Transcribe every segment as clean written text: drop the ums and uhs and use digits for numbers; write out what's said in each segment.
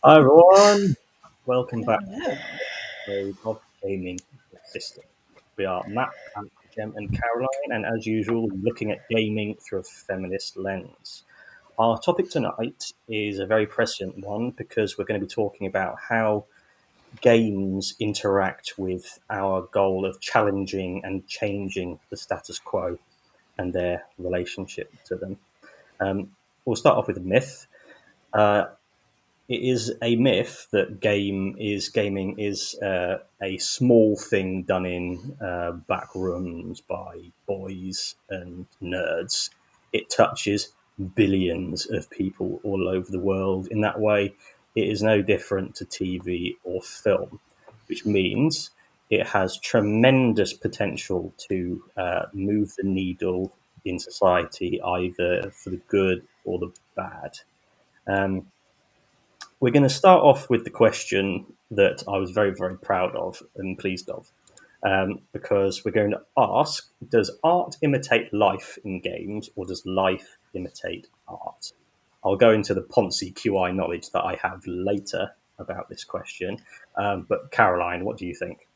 Hi everyone, welcome back to Hello. the episode of Gaming System. We are Matt, Ant, Jem, and Caroline, and as usual, looking at gaming through a feminist lens. Our topic tonight is a very prescient one because we're going to be talking about how games interact with our goal of challenging and changing the status quo and their relationship to them. We'll start off with a myth. Uh, it is a myth that gaming is a small thing done in back rooms by boys and nerds. It touches billions of people all over the world. In that way, it is no different to TV or film, which means it has tremendous potential to move the needle in society, either for the good or the bad. Um, we're going to start off with the question that I was very, very proud of and pleased of, because we're going to ask, does art imitate life in games, or does life imitate art? I'll go into the Ponzi QI knowledge that I have later about this question. But Caroline, what do you think?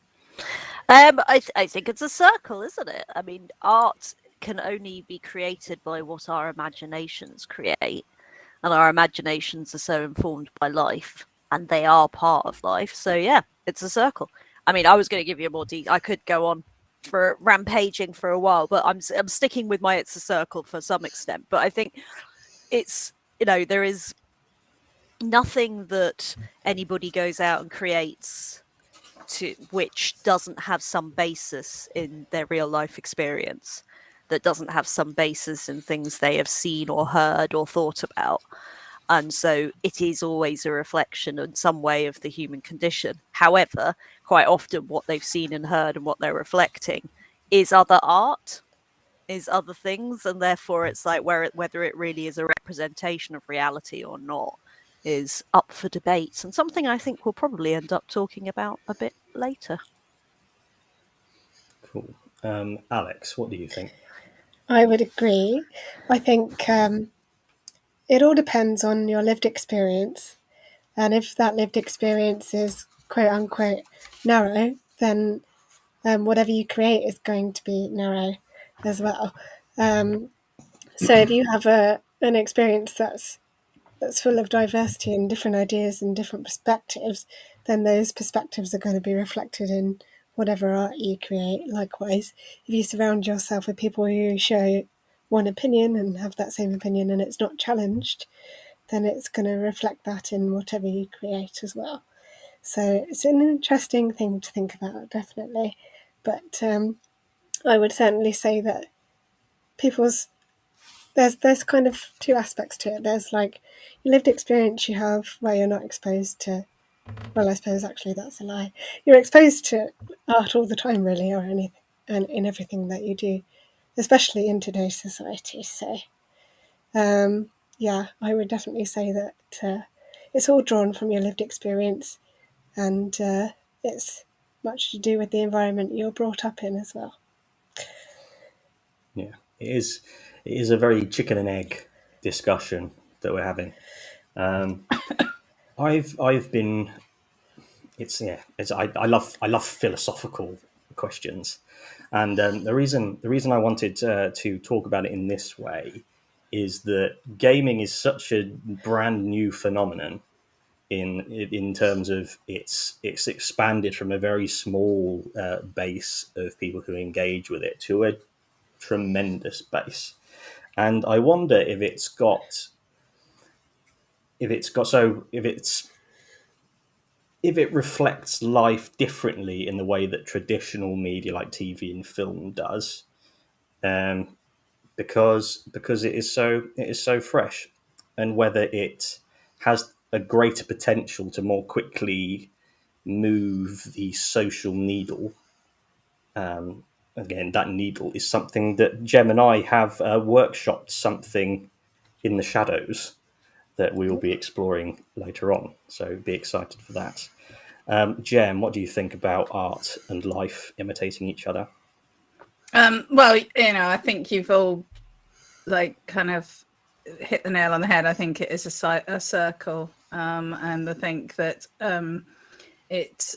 I think it's a circle, isn't it? I mean, art can only be created by what our imaginations create, and our imaginations are so informed by life, and they are part of life. So yeah, it's a circle. I mean, I was going to give you more detail. I could go on for rampaging for a while, but I'm sticking with my it's a circle for some extent. But I think it's there is nothing that anybody goes out and creates which doesn't have some basis in their real life experience, that doesn't have some basis in things they have seen or heard or thought about. And so it is always a reflection in some way of the human condition. However, quite often what they've seen and heard and what they're reflecting is other art, is other things, and therefore it's like whether it really is a representation of reality or not is up for debate, and something I think we'll probably end up talking about a bit later. Cool. Alex, what do you think? I would agree. I think it all depends on your lived experience. And if that lived experience is quote unquote narrow, then whatever you create is going to be narrow as well. So if you have an experience that's full of diversity and different ideas and different perspectives, then those perspectives are going to be reflected in whatever art you create. Likewise, if you surround yourself with people who share one opinion and have that same opinion and it's not challenged, then it's going to reflect that in whatever you create as well. So it's an interesting thing to think about, definitely. But I would certainly say that there's kind of two aspects to it. There's like your lived experience you have where you're not exposed to, well, I suppose actually that's a lie. You're exposed to art all the time, really, or anything, and in everything that you do, especially in today's society. So, yeah, I would definitely say that it's all drawn from your lived experience, and it's much to do with the environment you're brought up in as well. Yeah, it is. It is a very chicken and egg discussion that we're having. I've been. It's yeah. It's I love philosophical questions, and the reason I wanted to talk about it in this way is that gaming is such a brand new phenomenon in terms of it's expanded from a very small base of people who engage with it to a tremendous base, and I wonder if it reflects life differently in the way that traditional media like TV and film does, um, because it is so fresh, and whether it has a greater potential to more quickly move the social needle. Again, that needle is something that Jem and I have workshopped something in the shadows that we will be exploring later on. So be excited for that. Jem, what do you think about art and life imitating each other? Well, I think you've all kind of hit the nail on the head. I think it is a circle. and I think that it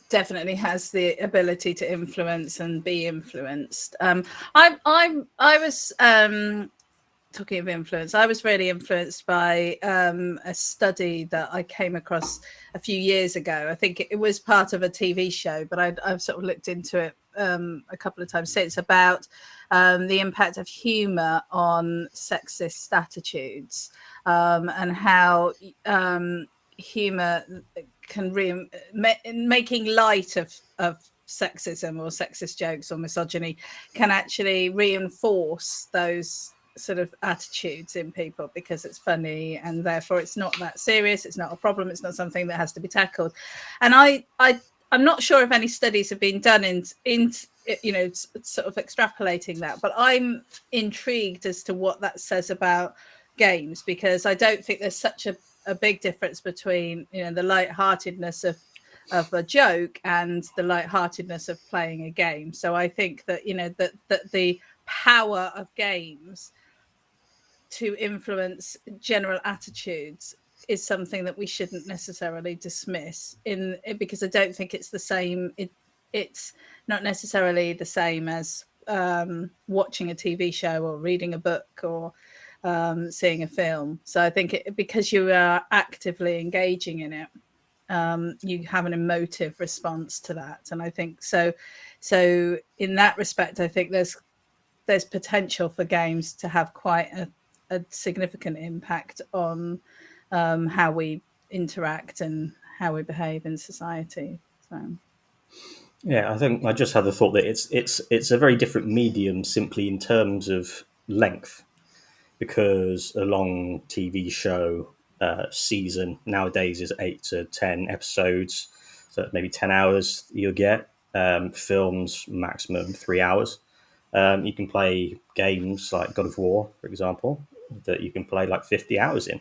definitely has the ability to influence and be influenced. I was talking of influence, I was really influenced by a study that I came across a few years ago. I think it was part of a TV show, but I've sort of looked into it a couple of times since, about the impact of humour on sexist attitudes, and how humour can making light of sexism or sexist jokes or misogyny can actually reinforce those sort of attitudes in people, because it's funny and therefore it's not that serious, it's not a problem, it's not something that has to be tackled. And I'm not sure if any studies have been done in sort of extrapolating that, but I'm intrigued as to what that says about games, because I don't think there's such a big difference between the lightheartedness of a joke and the lightheartedness of playing a game. So I think that that the power of games to influence general attitudes is something that we shouldn't necessarily dismiss, because I don't think it's the same. It's not necessarily the same as watching a TV show or reading a book or seeing a film. So I think because you are actively engaging in it, you have an emotive response to that. And I think so in that respect, I think there's potential for games to have quite a significant impact on how we interact and how we behave in society. So Yeah, I think I just had the thought that it's a very different medium simply in terms of length, because a long TV show season nowadays is 8 to 10 episodes, so maybe 10 hours you'll get. Films maximum 3 hours. You can play games like God of War, for example, that you can play like 50 hours in.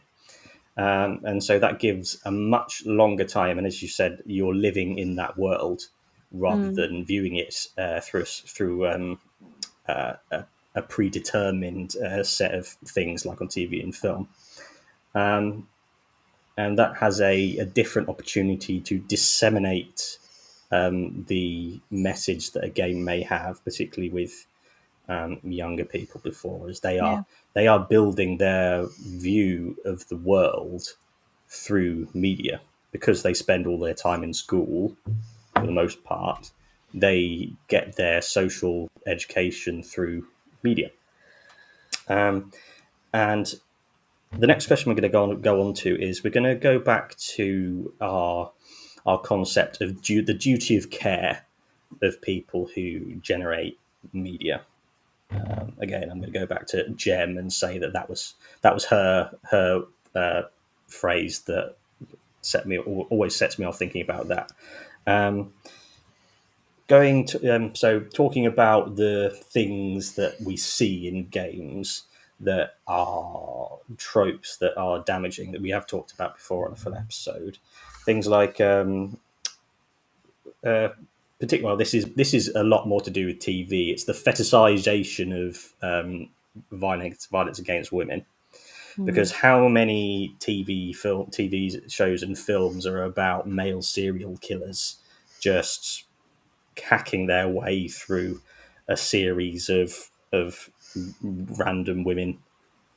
And so that gives a much longer time. And as you said, you're living in that world rather than viewing it through a predetermined set of things like on TV and film. And that has a different opportunity to disseminate the message that a game may have, particularly with younger people, before, as they are building their view of the world through media, because they spend all their time in school for the most part. They get their social education through media. And the next question we're going to go on to is we're going to go back to our concept of the duty of care of people who generate media. Again, I'm going to go back to Jem and say that was her phrase that always sets me off thinking about that. Talking about the things that we see in games that are tropes that are damaging, that we have talked about before on a full episode, things like this is a lot more to do with TV. It's the fetishization of violence against women. Because how many TV shows and films are about male serial killers just hacking their way through a series of random women,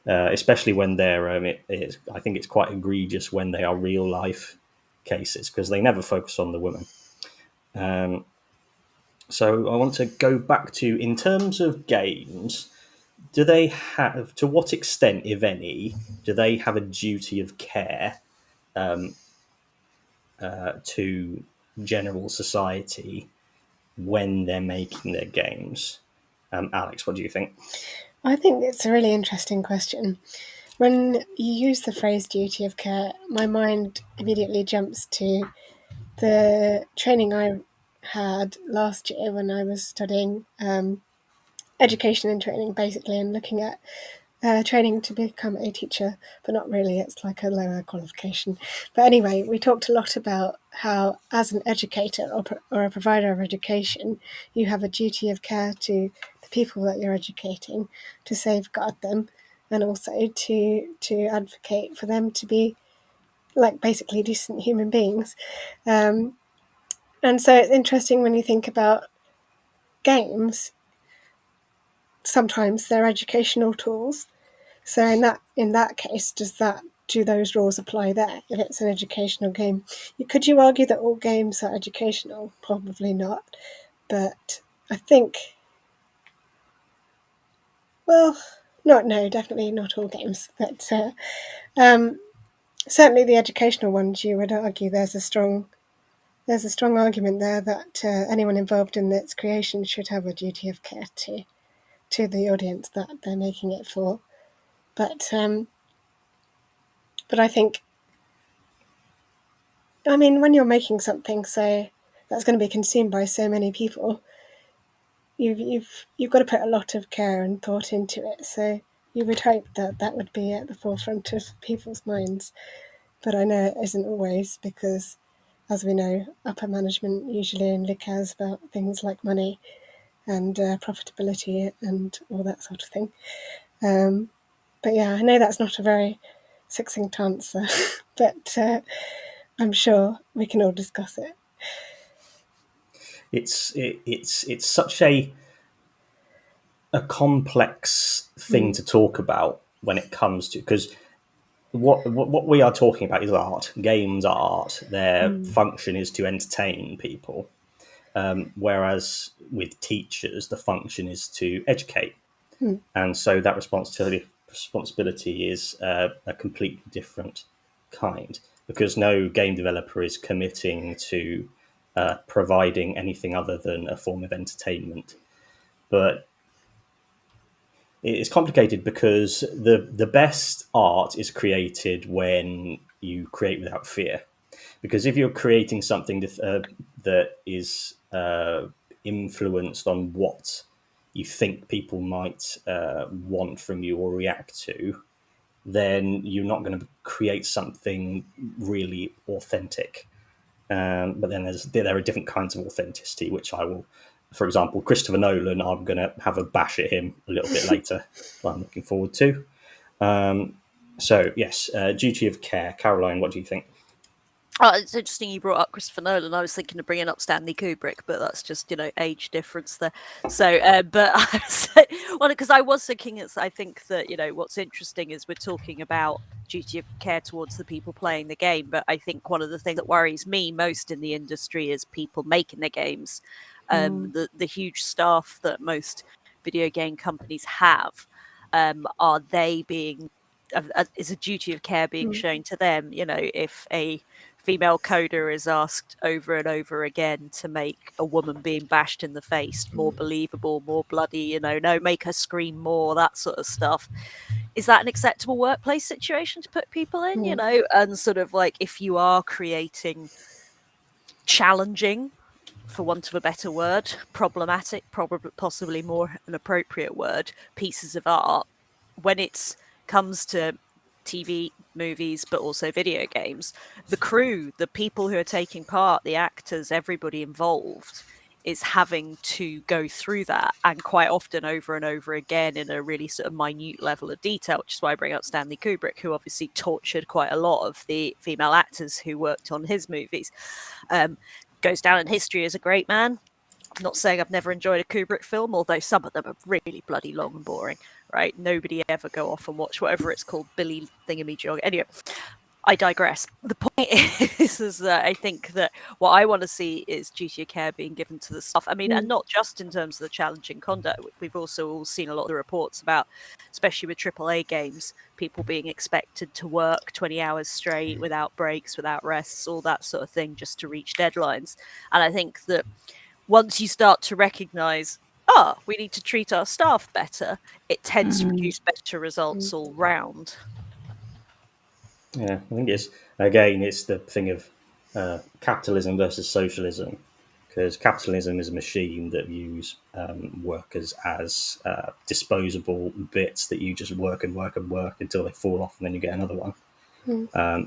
especially when they're I think it's quite egregious when they are real life cases, because they never focus on the women. So I want to go back to, in terms of games, do they have, to what extent, if any, do they have a duty of care to general society when they're making their games? Alex, what do you think? I think it's a really interesting question. When you use the phrase duty of care, my mind immediately jumps to the training I had last year when I was studying education and training, basically, and looking at training to become a teacher, but not really, it's like a lower qualification. But anyway, we talked a lot about how, as an educator or a provider of education, you have a duty of care to the people that you're educating, to safeguard them, and also to advocate for them to be like basically decent human beings. And so it's interesting when you think about games, sometimes they're educational tools. So in that case, do those rules apply there if it's an educational game? Could you argue that all games are educational? Probably not. But I think, well, no, definitely not all games. But certainly the educational ones, you would argue there's a strong argument there that anyone involved in its creation should have a duty of care to the audience that they're making it for. But I think, I mean, when you're making something so that's going to be consumed by so many people, you've got to put a lot of care and thought into it. So you would hope that that would be at the forefront of people's minds. But I know it isn't always, because, as we know, upper management usually only cares about things like money and profitability and all that sort of thing. But yeah, I know that's not a very succinct answer, but I'm sure we can all discuss it. It's such a complex thing to talk about when it comes to, because what we are talking about is art. Games are art. Their function is to entertain people, whereas with teachers, the function is to educate. And so that responsibility is a completely different kind, because no game developer is committing to providing anything other than a form of entertainment. But it's complicated because the best art is created when you create without fear. Because if you're creating something that is influenced on what you think people might want from you or react to, then you're not going to create something really authentic. But then there are different kinds of authenticity, which I will, for example, Christopher Nolan, I'm going to have a bash at him a little bit later, that I'm looking forward to. So, yes, duty of care. Caroline, what do you think? Oh, it's interesting you brought up Christopher Nolan. I was thinking of bringing up Stanley Kubrick, but that's just, age difference there. So, but because I was thinking, I think that, what's interesting is we're talking about duty of care towards the people playing the game. But I think one of the things that worries me most in the industry is people making the games. The huge staff that most video game companies have, are they being, is a duty of care being shown to them? If a female coder is asked over and over again to make a woman being bashed in the face more believable, more bloody, no, make her scream more, that sort of stuff. Is that an acceptable workplace situation to put people in, And sort of like, if you are creating challenging, for want of a better word, problematic, probably possibly more an appropriate word, pieces of art, when it comes to TV, movies, but also video games, the crew, the people who are taking part, the actors, everybody involved is having to go through that, and quite often over and over again in a really sort of minute level of detail, which is why I bring up Stanley Kubrick, who obviously tortured quite a lot of the female actors who worked on his movies. Goes down in history as a great man. I'm not saying I've never enjoyed a Kubrick film, although some of them are really bloody long and boring, right? Nobody ever go off and watch whatever it's called, Billy Thingamajig. Anyway, I digress. The point is that I think that what I want to see is duty of care being given to the staff. I mean, and not just in terms of the challenging conduct. We've also all seen a lot of the reports about, especially with AAA games, people being expected to work 20 hours straight without breaks, without rests, all that sort of thing, just to reach deadlines. And I think that once you start to recognize, we need to treat our staff better, it tends to produce better results all round. Yeah, I think it's the thing of capitalism versus socialism, because capitalism is a machine that views workers as disposable bits that you just work and work and work until they fall off, and then you get another one.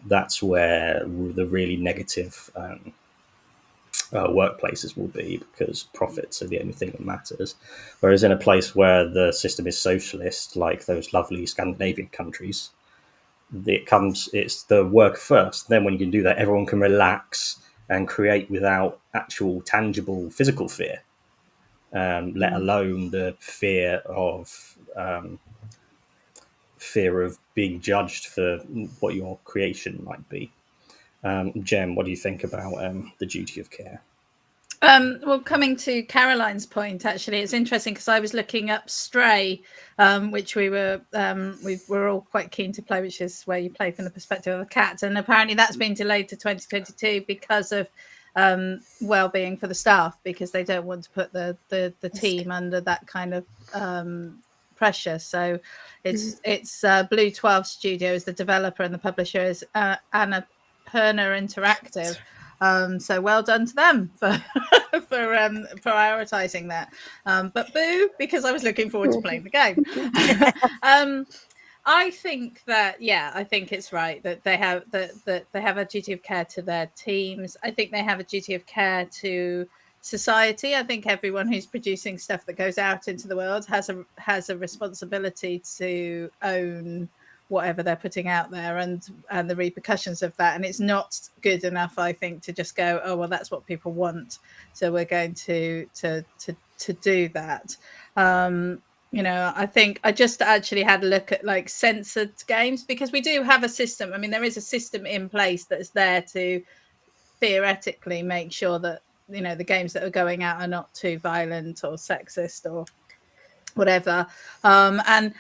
That's where the really negative workplaces will be, because profits are the only thing that matters. Whereas in a place where the system is socialist, like those lovely Scandinavian countries, it's the work first. Then when you can do that, everyone can relax and create without actual tangible physical fear, let alone the fear of being judged for what your creation might be. Jem, what do you think about the duty of care? Well, coming to Caroline's point, actually, it's interesting because I was looking up Stray, which we were all quite keen to play, which is where you play from the perspective of a cat, and apparently that's been delayed to 2022 because of well-being for the staff, because they don't want to put the team under that kind of pressure. So it's Blue 12 Studio is the developer, and the publisher is Annapurna Interactive. So well done to them for prioritizing that. But boo, because I was looking forward to playing the game. I think that I think it's right that they have that they have a duty of care to their teams. I think they have a duty of care to society. I think everyone who's producing stuff that goes out into the world has a responsibility to own whatever they're putting out there and the repercussions of that. And it's not good enough, I think, to just go, oh well, that's what people want, so we're going to do that. I think I just actually had a look at like censored games, because we do have a system. I mean, there is a system in place that's there to theoretically make sure that the games that are going out are not too violent or sexist or whatever. And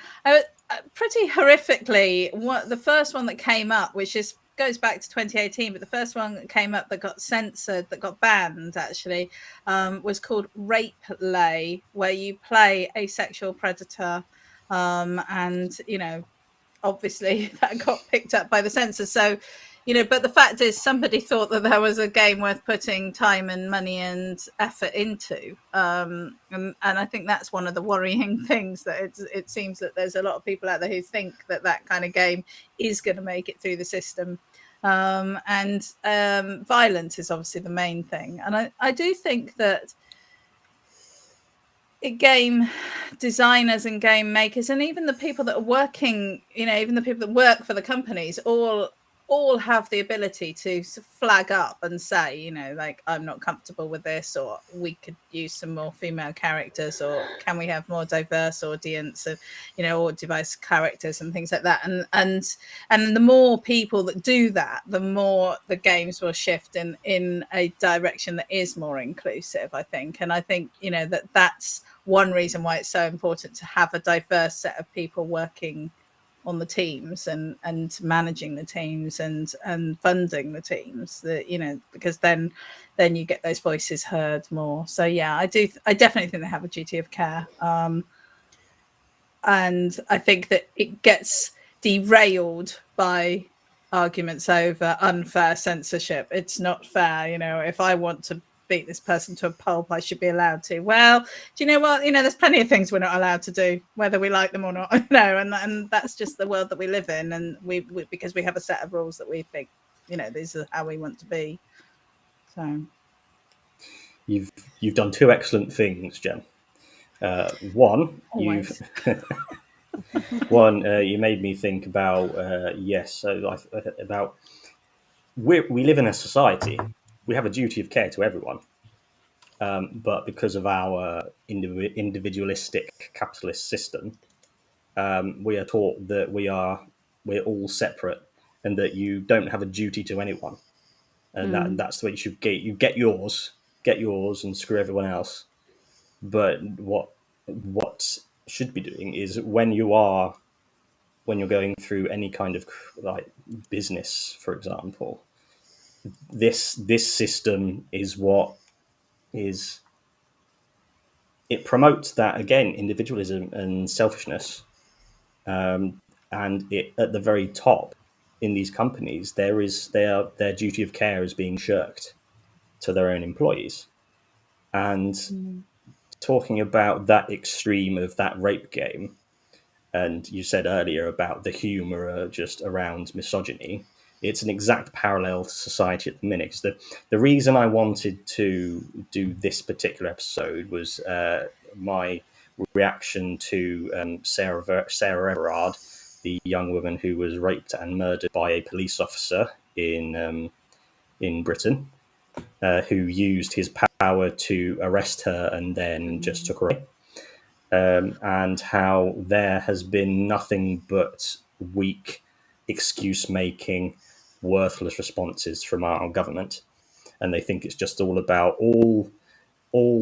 pretty horrifically, the first one that came up, which goes back to 2018, but the first one that came up that got censored, that got banned actually, was called Rape Lay, where you play a sexual predator, and obviously that got picked up by the censors. So but the fact is, somebody thought that there was a game worth putting time and money and effort into, and I think that's one of the worrying things, that it seems that there's a lot of people out there who think that kind of game is going to make it through the system, and violence is obviously the main thing. And I do think that game designers and game makers, and even the people that are working, even the people that work for the companies, all have the ability to flag up and say, like, I'm not comfortable with this, or we could use some more female characters, or can we have more diverse audience, and or diverse characters and things like that. And the more people that do that, the more the games will shift in a direction that is more inclusive, I think. And I think that's one reason why it's so important to have a diverse set of people working on the teams and managing the teams and funding the teams, that because then you get those voices heard more. So I definitely think they have a duty of care, and I think that it gets derailed by arguments over unfair censorship. It's not fair, if I want to beat this person to a pulp, I should be allowed to. Well, do you know what? There's plenty of things we're not allowed to do, whether we like them or not. And that's just the world that we live in. And we because we have a set of rules that we think, these are how we want to be. So you've done two excellent things, Jen. One, always. you made me think about about we live in a society. We have a duty of care to everyone. But because of our individualistic capitalist system, we are taught that we're all separate, and that you don't have a duty to anyone, and that's the way you should get. You get yours, and screw everyone else. But what should be doing is when you're going through any kind of like business, for example, this system is what is. It promotes that, again, individualism and selfishness, and it at the very top in these companies their duty of care is being shirked to their own employees. And talking about that extreme of that rape game, and you said earlier about the humor just around misogyny, it's an exact parallel to society at the minute. Because the reason I wanted to do this particular episode was my reaction to Sarah Everard the young woman who was raped and murdered by a police officer in Britain, who used his power to arrest her and then just took her away. And how there has been nothing but weak excuse-making, worthless responses from our government, and they think it's just all about all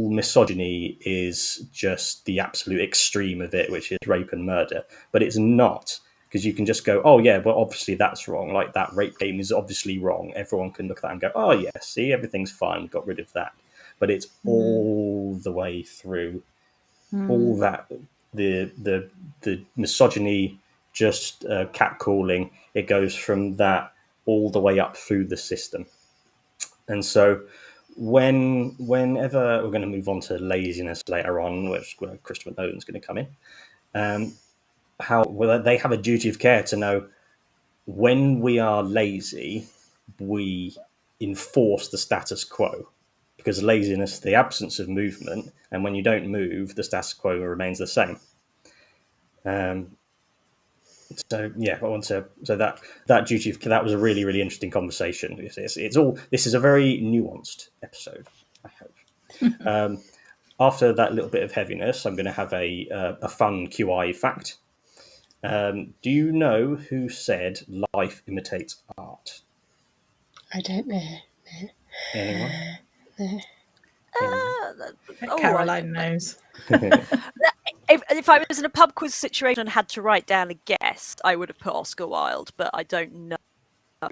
misogyny is just the absolute extreme of it, which is rape and murder. But it's not, because you can just go, oh yeah, well obviously that's wrong. Like that rape game is obviously wrong. Everyone can look at that and go, oh yeah, see, everything's fine. We got rid of that. But it's all the way through, all that the misogyny, just catcalling. It goes from that all the way up through the system, and so. Whenever we're going to move on to laziness later on, which Christopher Nolan's going to come in, how they have a duty of care to know when we are lazy, we enforce the status quo, because laziness, the absence of movement, and when you don't move, the status quo remains the same. So yeah, I want to. So that duty of that was a really interesting conversation. It's all. This is a very nuanced episode, I hope. After that little bit of heaviness, I'm going to have a fun QI fact. Do you know who said life imitates art? I don't know. No. Anyone? No. Caroline knows. If I was in a pub quiz situation and had to write down a guess, I would have put Oscar Wilde, but I don't know for a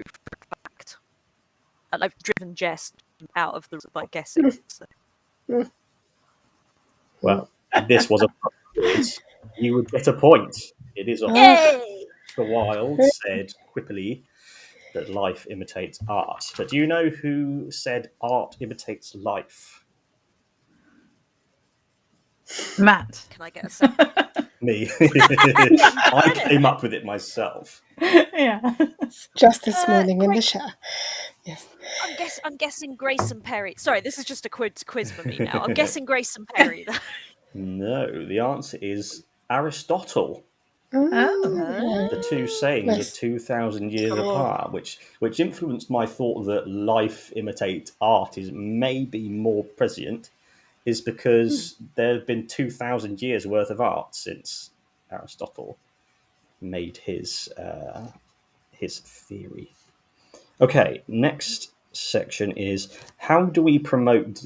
fact. And I've driven Jess out of the by guessing. So. Well, this was a quiz. You would get a point. It is Oscar. Yay! Wilde said quippily that life imitates art. But do you know who said art imitates life? Matt. Can I get a second? Me. I came up with it myself. Yeah. Just this morning in the shower. Yes. I'm guessing Grayson Perry. Sorry, this is just a quiz for me now. I'm guessing Grayson Perry. No, the answer is Aristotle. Oh. The two sayings are 2,000 years apart, which influenced my thought that life imitates art is maybe more prescient, is because there have been 2,000 years worth of art since Aristotle made his theory. Okay, next section is how do we promote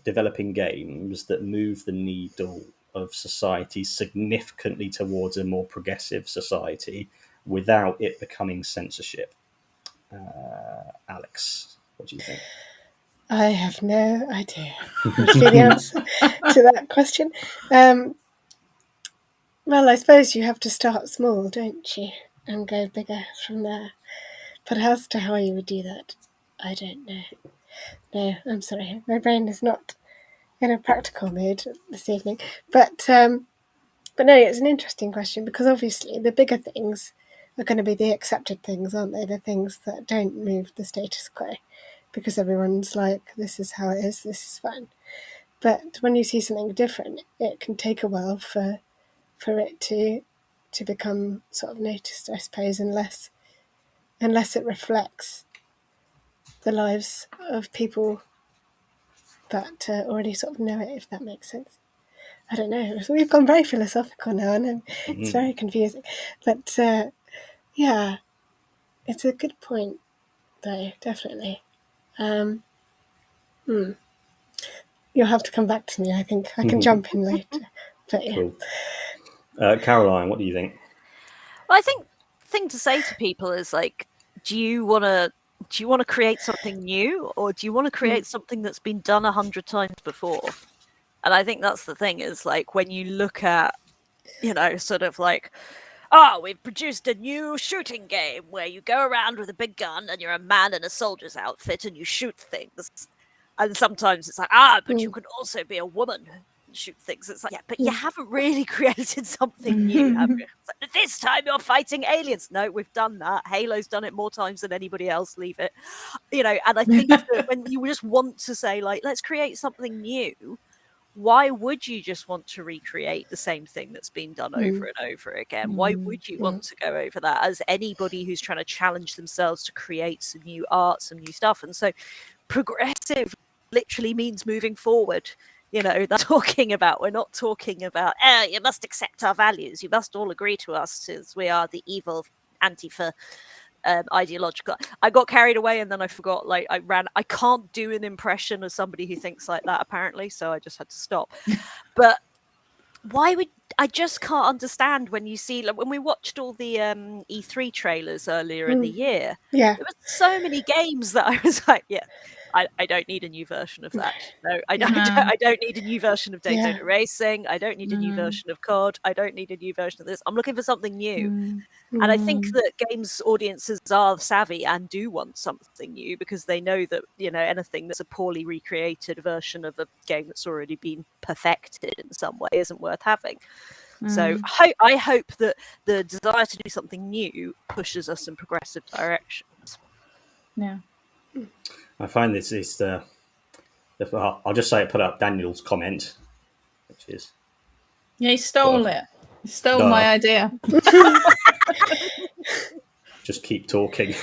developing games that move the needle of society significantly towards a more progressive society without it becoming censorship? Alex, what do you think? I have no idea what's the answer to that question. Well, I suppose you have to start small, don't you, and go bigger from there. But as to how you would do that, I don't know. No, I'm sorry, my brain is not in a practical mood this evening. But no, it's an interesting question, because obviously the bigger things are going to be the accepted things, aren't they? The things that don't move the status quo, because everyone's like, this is how it is, this is fine. But when you see something different, it can take a while for it to become sort of noticed, I suppose, unless it reflects the lives of people that already sort of know it, if that makes sense. I don't know. We've gone very philosophical now, and it's very confusing. But yeah, it's a good point, though, definitely. You'll have to come back to me, I think. I can jump in later. But yeah. Cool. Caroline, what do you think? Well, I think the thing to say to people is like, do you want to create something new, or do you want to create something that's been done 100 times before? And I think that's the thing, is like when you look at, sort of like, we've produced a new shooting game where you go around with a big gun and you're a man in a soldier's outfit and you shoot things. And sometimes it's like, but you could also be a woman and shoot things. It's like, yeah, but you haven't really created something new, have you? Like, this time you're fighting aliens. No, we've done that. Halo's done it more times than anybody else. Leave it. And I think that when you just want to say, like, let's create something new, why would you just want to recreate the same thing that's been done over and over again? Why would you want to go over that as anybody who's trying to challenge themselves to create some new art, some new stuff? And so progressive literally means moving forward. You know, that's talking about, we're not talking about, you must accept our values. You must all agree to us as we are the evil Antifa ideological. I got carried away and then I forgot. Like I can't do an impression of somebody who thinks like that apparently, so I just had to stop. But why would I just can't understand when you see, like, when we watched all the E3 trailers earlier in the year. Yeah. There was so many games that I was like, yeah, I don't need a new version of that. No, I don't need a new version of Daytona Racing. I don't need a new version of COD. I don't need a new version of this. I'm looking for something new. And I think that games audiences are savvy and do want something new because they know that, you know, anything that's a poorly recreated version of a game that's already been perfected in some way isn't worth having. So I hope that the desire to do something new pushes us in progressive directions. Yeah. I find this is I'll just say it, put up Daniel's comment, which is... Yeah, he stole it. He stole my idea. Just keep talking.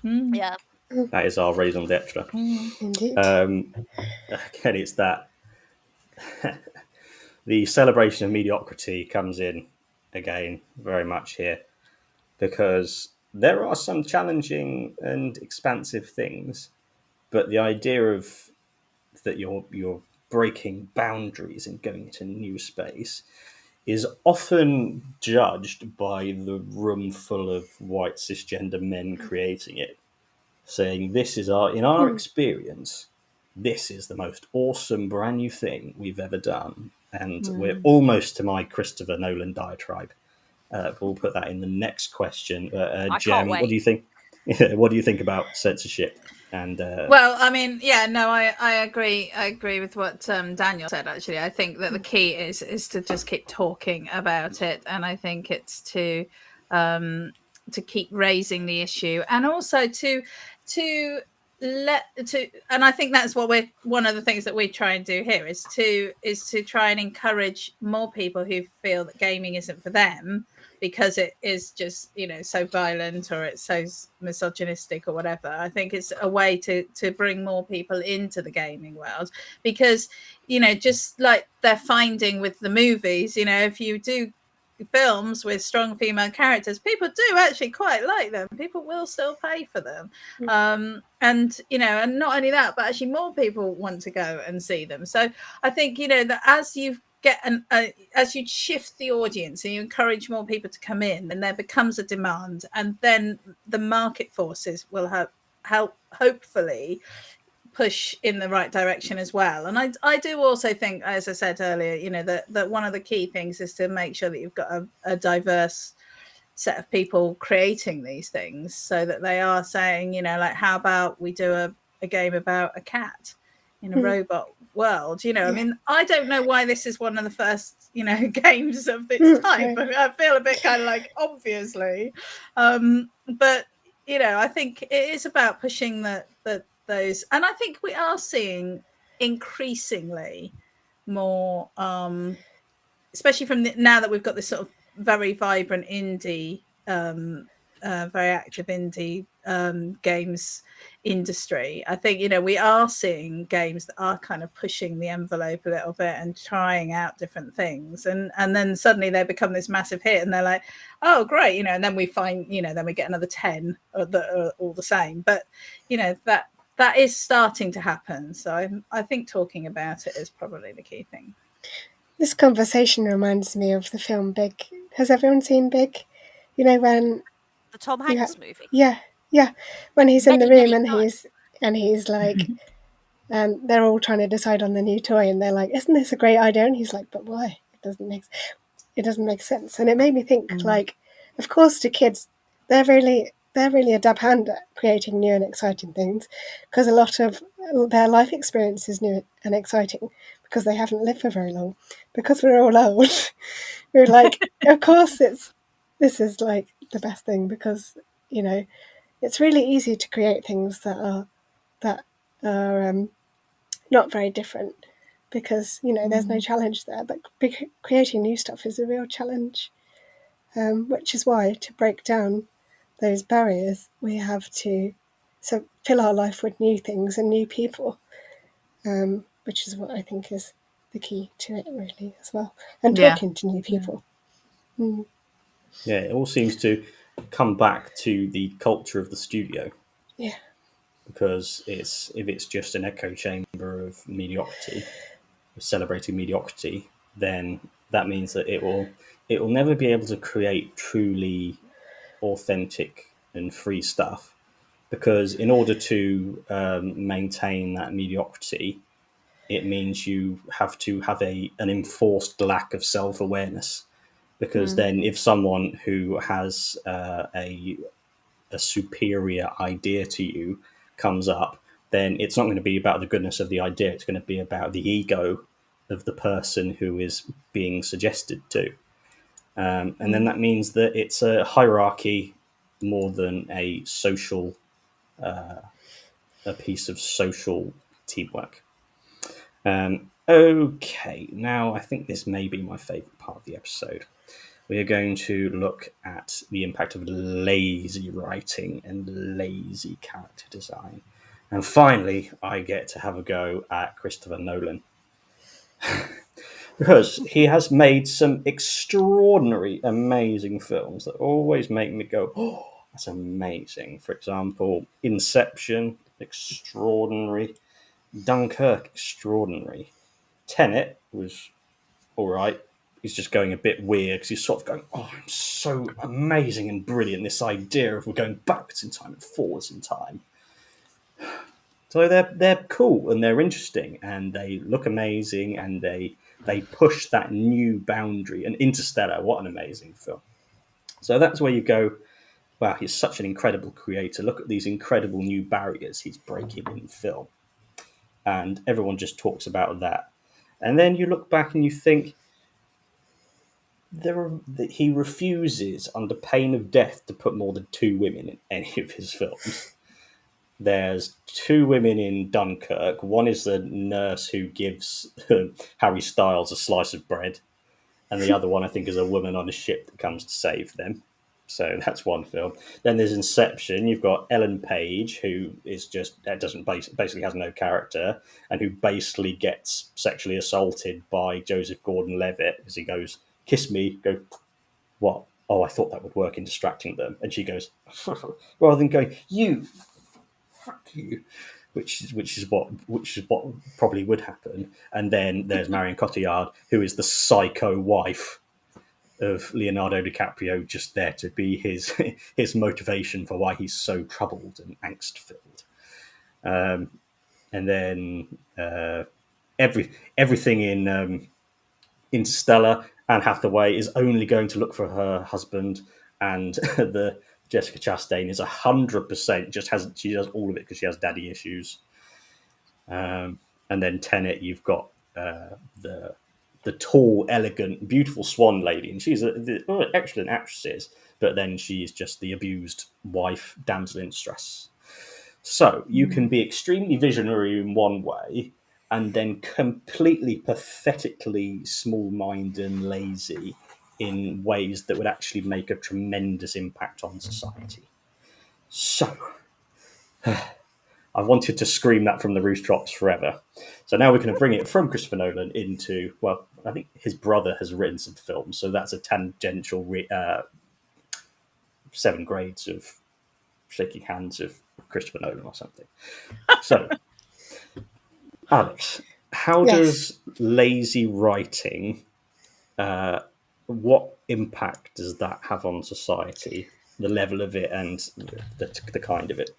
Yeah. That is our raison d'etre. Indeed. Again, it's that the celebration of mediocrity comes in again very much here, because there are some challenging and expansive things, but the idea of that you're breaking boundaries and going into new space is often judged by the room full of white cisgender men creating it, saying this is in our experience, this is the most awesome brand new thing we've ever done. And we're almost to my Christopher Nolan diatribe. We'll put that in the next question. Jem, what do you think? What do you think about censorship? And well, I mean, yeah, no, I agree. I agree with what Daniel said. Actually, I think that the key is to just keep talking about it, and I think it's to keep raising the issue, and also and I think that's what one of the things that we try and do here is to try and encourage more people who feel that gaming isn't for them because it is just, you know, so violent or it's so misogynistic or whatever. I think it's a way to bring more people into the gaming world, because, you know, just like they're finding with the movies, you know, if you do films with strong female characters, people do actually quite like them. People will still pay for them. And, you know, and not only that, but actually more people want to go and see them. So I think, you know, that as you as you shift the audience and you encourage more people to come in, then there becomes a demand, and then the market forces will help hopefully push in the right direction as well. And I do also think, as I said earlier, you know, that one of the key things is to make sure that you've got a diverse set of people creating these things, so that they are saying, you know, like, how about we do a game about a cat in a robot world? You know, I mean, I don't know why this is one of the first, you know, games of its type. I feel a bit kind of like, obviously, but you know, I think it is about pushing those, and I think we are seeing increasingly more, especially from now that we've got this sort of very vibrant indie, very active indie games industry. I think, you know, we are seeing games that are kind of pushing the envelope a little bit and trying out different things, and then suddenly they become this massive hit, and they're like, oh great, you know, and then we find, you know, then we get another 10 that are all the same. But you know, that is starting to happen. So I think talking about it is probably the key thing. This conversation reminds me of the film Big. Has everyone seen Big? You know, when the Tom Hanks movie. Yeah. When he's in the room and he's like, and they're all trying to decide on the new toy, and they're like, "Isn't this a great idea?" And he's like, "But why? It doesn't make sense." And it made me think, like, of course, to kids, they're really a dab hand at creating new and exciting things, because a lot of their life experience is new and exciting because they haven't lived for very long. Because we're all old, we're like, of course, this is like the best thing, because, you know, it's really easy to create things that are not very different. because, you know, there's no challenge there. But creating new stuff is a real challenge, which is why, to break down those barriers, we have to fill our life with new things and new people, which is what I think is the key to it, really, as well. And Yeah. talking to new people. Mm. Yeah, it all seems to come back to the culture of the studio. Yeah. Because if it's just an echo chamber of mediocrity, of celebrating mediocrity, then that means that it will never be able to create truly authentic and free stuff. Because in order to maintain that mediocrity, it means you have to have an enforced lack of self-awareness. Because then, if someone who has a superior idea to you comes up, then it's not going to be about the goodness of the idea. It's going to be about the ego of the person who is being suggested to. And then that means that it's a hierarchy more than a social, a piece of social teamwork. Okay, now I think this may be my favorite part of the episode. We are going to look at the impact of lazy writing and lazy character design. And finally, I get to have a go at Christopher Nolan. Because he has made some extraordinary, amazing films that always make me go, oh, that's amazing. For example, Inception, extraordinary. Dunkirk, extraordinary. Tenet was all right. He's just going a bit weird because he's sort of going, oh, I'm so amazing and brilliant. This idea of we're going backwards in time and forwards in time. So they're cool and they're interesting and they look amazing and they push that new boundary. And Interstellar, what an amazing film. So that's where you go, wow, he's such an incredible creator. Look at these incredible new barriers he's breaking in film. And everyone just talks about that. And then you look back and you think, he refuses, under pain of death, to put more than 2 women in any of his films. There's 2 women in Dunkirk. One is the nurse who gives Harry Styles a slice of bread, and the other one, I think, is a woman on a ship that comes to save them. So that's one film. Then there's Inception. You've got Ellen Page, who is just basically has no character, and who basically gets sexually assaulted by Joseph Gordon-Levitt as he goes, "Kiss me." Go, what? Oh, I thought that would work in distracting them. And she goes, rather than going, "You, fuck you," which is what probably would happen. And then there's Marion Cotillard, who is the psycho wife of Leonardo DiCaprio, just there to be his motivation for why he's so troubled and angst filled. And then everything in Interstellar, Anne Hathaway is only going to look for her husband, and the Jessica Chastain is 100% she does all of it because she has daddy issues. And then Tenet, you've got the tall, elegant, beautiful swan lady, and she's excellent actresses, but then she's just the abused wife, damsel in distress. So you can be extremely visionary in one way, and then completely pathetically small-minded and lazy in ways that would actually make a tremendous impact on society. So I wanted to scream that from the rooftops forever. So now we're going to bring it from Christopher Nolan into, well, I think his brother has written some films, so that's a tangential 7 grades of shaking hands of Christopher Nolan or something. So, Alex, how Yes. does lazy writing, what impact does that have on society, the level of it and the kind of it?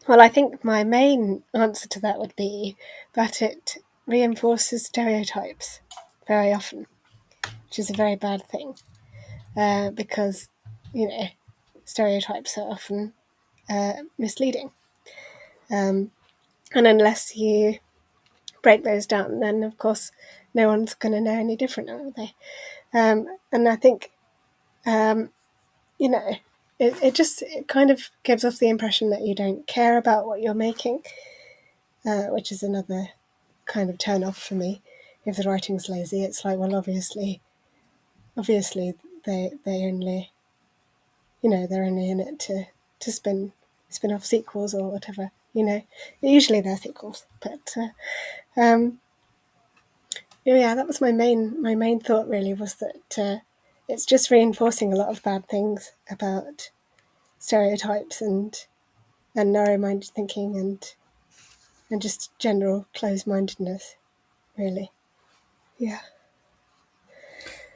Well, I think my main answer to that would be that it reinforces stereotypes very often, which is a very bad thing, because, you know, stereotypes are often misleading. And unless you break those down, then, of course, no one's going to know any different, are they? And I think, you know, it kind of gives off the impression that you don't care about what you're making, which is another kind of turn off for me if the writing's lazy. It's like, well, obviously they only, they're only in it to spin off sequels or whatever. Usually they're sequels, but yeah, that was my main thought. Really, was that it's just reinforcing a lot of bad things about stereotypes and narrow-minded thinking and just general closed-mindedness. Really, yeah.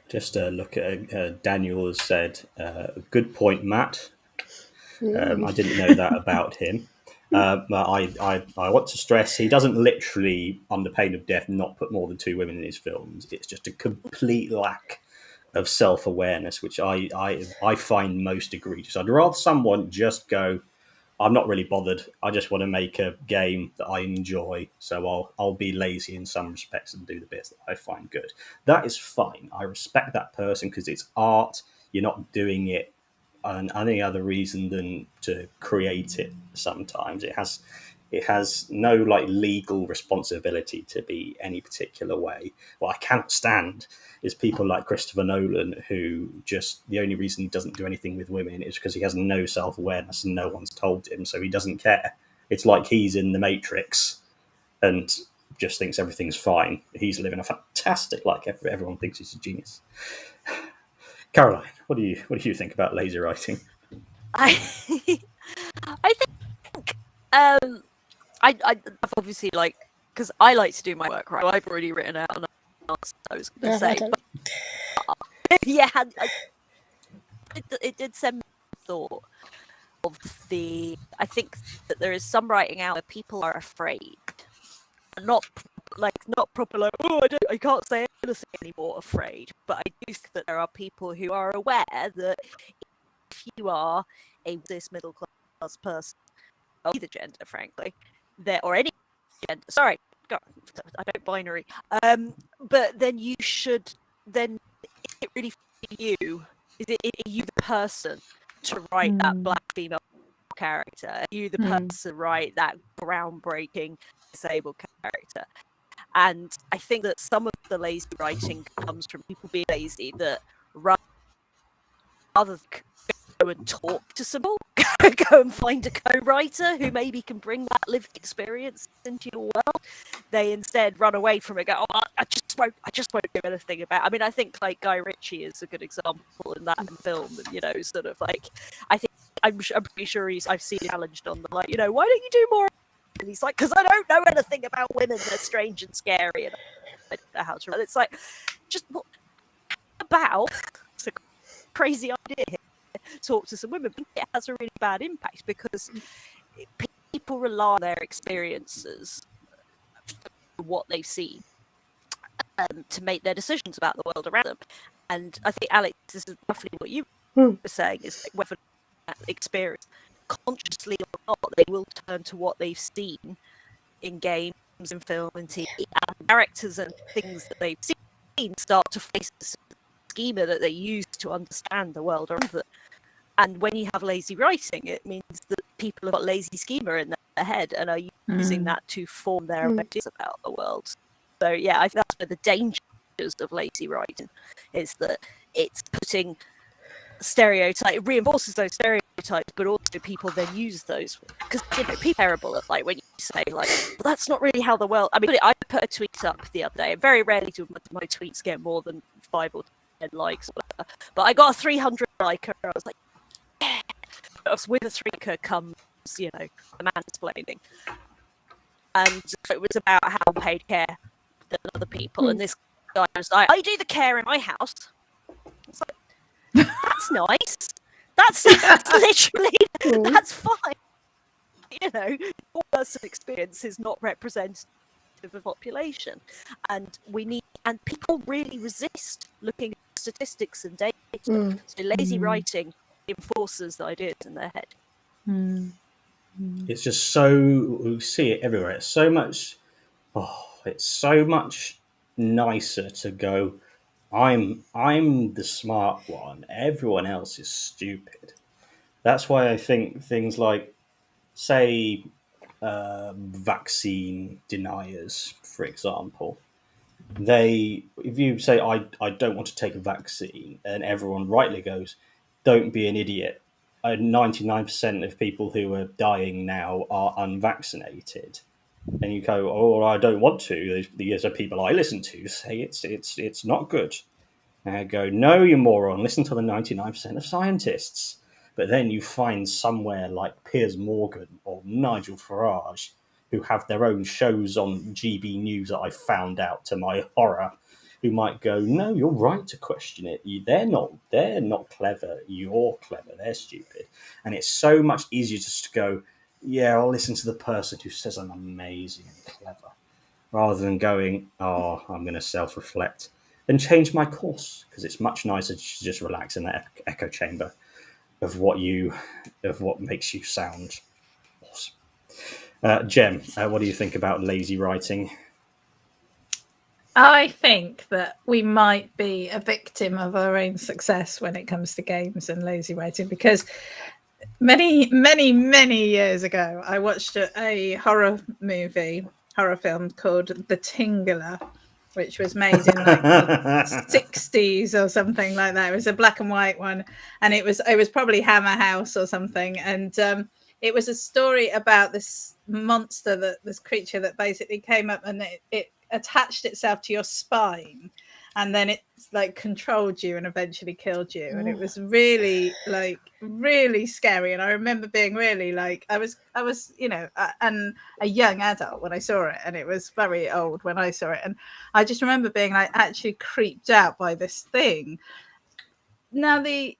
Just look at Daniel has said, good point, Matt. I didn't know that about him. But I want to stress he doesn't literally, under pain of death, not put more than 2 women in his films. It's just a complete lack of self-awareness, which I find most egregious. I'd rather someone just go, I'm not really bothered. I just want to make a game that I enjoy. So I'll be lazy in some respects and do the bits that I find good. That is fine. I respect that person because it's art. You're not doing it on any other reason than to create it. Sometimes it has no like legal responsibility to be any particular way. What I can't stand is people like Christopher Nolan, who just the only reason he doesn't do anything with women is because he has no self-awareness and no one's told him, so he doesn't care. It's like he's in the Matrix and just thinks everything's fine. He's living a fantastic life. Everyone thinks he's a genius. Caroline, what do you think about lazy writing? I think I've obviously because I like to do my work right. I've already written out an answer I was going to say. But, yeah, it did send me thought of I think that there is some writing out where people are afraid, not proper like, oh, I can't say anything anymore, afraid. But I do think that there are people who are aware that if you are a cis middle class person of either gender, frankly, or any gender, sorry, God, I don't binary, but then you should, then is it really for you? Are you the person to write that black female character? Are you the person to write that groundbreaking disabled character? And I think that some of the lazy writing comes from people being lazy, that rather than go and talk to someone, go and find a co-writer who maybe can bring that lived experience into your world, they instead run away from it. Go, oh, I just won't do anything about. I mean, I think like Guy Ritchie is a good example in that in film, and sort of like, I think I'm pretty sure I've seen him challenged on the why don't you do more? And he's like, because I don't know anything about women. They're strange and scary, and I don't know how to. And it's like, just what about? It's a crazy idea here. Talk to some women, but it has a really bad impact because people rely on their experiences, what they've seen, to make their decisions about the world around them. And I think, Alex, this is roughly what you were saying, is like whether that experience, consciously or not, they will turn to what they've seen in games, in film, and TV, and characters and things that they've seen start to face the schema that they use to understand the world around them. And when you have lazy writing, it means that people have got lazy schema in their head and are using that to form their ideas about the world. So yeah, I think that's where the dangers of lazy writing is, that it's putting it reinforces those stereotypes, but also people then use those, because people are terrible at when you say well, that's not really how the world. I mean, I put a tweet up the other day, and very rarely do my tweets get more than 5 or 10 likes, or whatever. But I got a 300 liker. I was like, yeah. With a 3 comes, the mansplaining, and it was about how unpaid care than other people, and this guy was like, I do the care in my house. It's like, that's nice. That's literally, that's fine. Your personal experience is not representative of the population, and people really resist looking at statistics and data. So lazy writing enforces the ideas in their head. It's just so, we see it everywhere. It's so much nicer to go, I'm the smart one, everyone else is stupid. That's why I think things like, say, vaccine deniers, for example. If you say, I don't want to take a vaccine, and everyone rightly goes, don't be an idiot. 99% of people who are dying now are unvaccinated. And you go, oh, I don't want to. These are people I listen to say it's not good. And I go, no, you moron, listen to the 99% of scientists. But then you find somewhere like Piers Morgan or Nigel Farage, who have their own shows on GB News that I found out to my horror, who might go, no, you're right to question it. They're not clever. You're clever. They're stupid. And it's so much easier just to go, yeah, I'll listen to the person who says I'm amazing and clever, rather than going, oh, I'm going to self-reflect and change my course, because it's much nicer to just relax in that echo chamber of what makes you sound awesome. Jem, what do you think about lazy writing? I think that we might be a victim of our own success when it comes to games and lazy writing, because many years ago, I watched a horror film called The Tingler, which was made in like the 60s or something like that. It was a black and white one, and it was probably Hammer House or something. And it was a story about this monster, this creature that basically came up and it attached itself to your spine, and then it like controlled you and eventually killed you. And it was really scary. And I remember being really like, I was and a young adult when I saw it, and it was very old when I saw it, and I just remember being like actually creeped out by this thing. Now the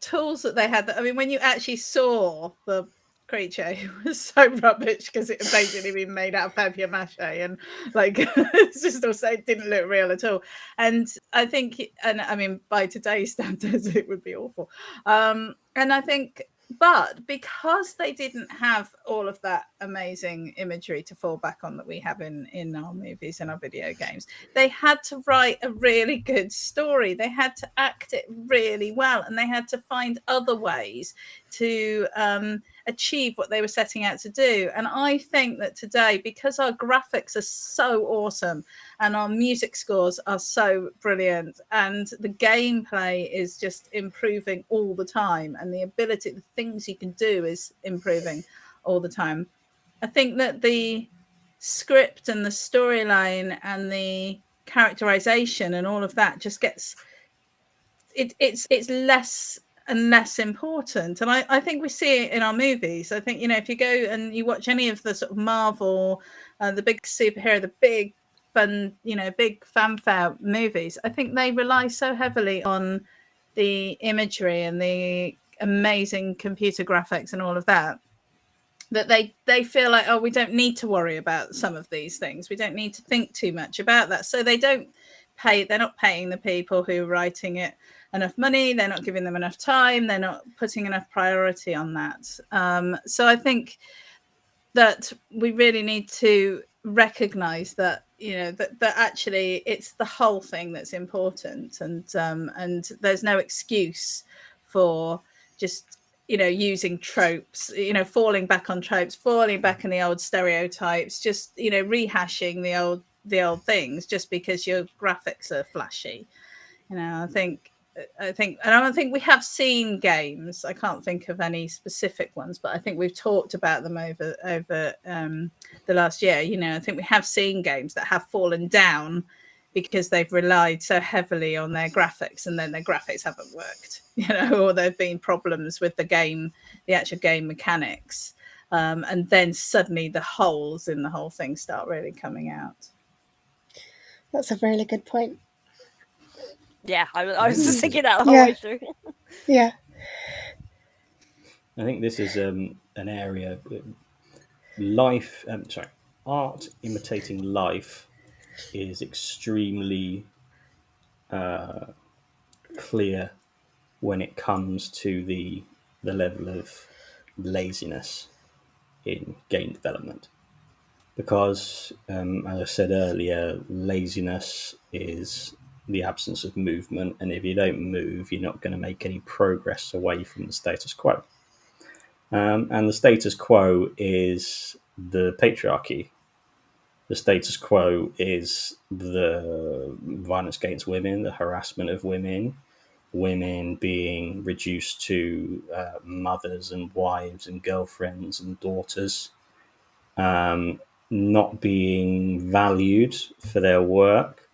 tools that they had, I mean, when you actually saw the creature, it was so rubbish because it had basically been made out of papier mâché, and like it's just also, it didn't look real at all. And I think, and I mean, by today's standards, it would be awful. And I think, but because they didn't have all of that amazing imagery to fall back on that we have in our movies and our video games, they had to write a really good story. They had to act it really well, and they had to find other ways to achieve what they were setting out to do. And I think that today, because our graphics are so awesome and our music scores are so brilliant and the gameplay is just improving all the time, and the things you can do is improving all the time, I think that the script and the storyline and the characterization and all of that just gets it's less and less important. And I think we see it in our movies. I think, if you go and you watch any of the sort of Marvel, the big superhero, the big fun, big fanfare movies, I think they rely so heavily on the imagery and the amazing computer graphics and all of that, that they feel like, oh, we don't need to worry about some of these things. We don't need to think too much about that. So they're not paying the people who are writing it enough money. They're not giving them enough time. They're not putting enough priority on that. So I think that we really need to recognize that, that actually it's the whole thing that's important. And there's no excuse for just, using tropes, falling back on tropes, falling back in the old stereotypes, just, rehashing the old things just because your graphics are flashy. I think we have seen games. I can't think of any specific ones, but I think we've talked about them over the last year. I think we have seen games that have fallen down because they've relied so heavily on their graphics, and then their graphics haven't worked, or there've been problems with the actual game mechanics. And then suddenly the holes in the whole thing start really coming out. That's a really good point. Yeah, I was just thinking that the whole way through. Yeah. I think this is an area, art imitating life is extremely clear when it comes to the level of laziness in game development. Because, as I said earlier, laziness is the absence of movement, and if you don't move, you're not going to make any progress away from the status quo. And the status quo is the patriarchy. The status quo is the violence against women, the harassment of women, women being reduced to mothers and wives and girlfriends and daughters, not being valued for their work.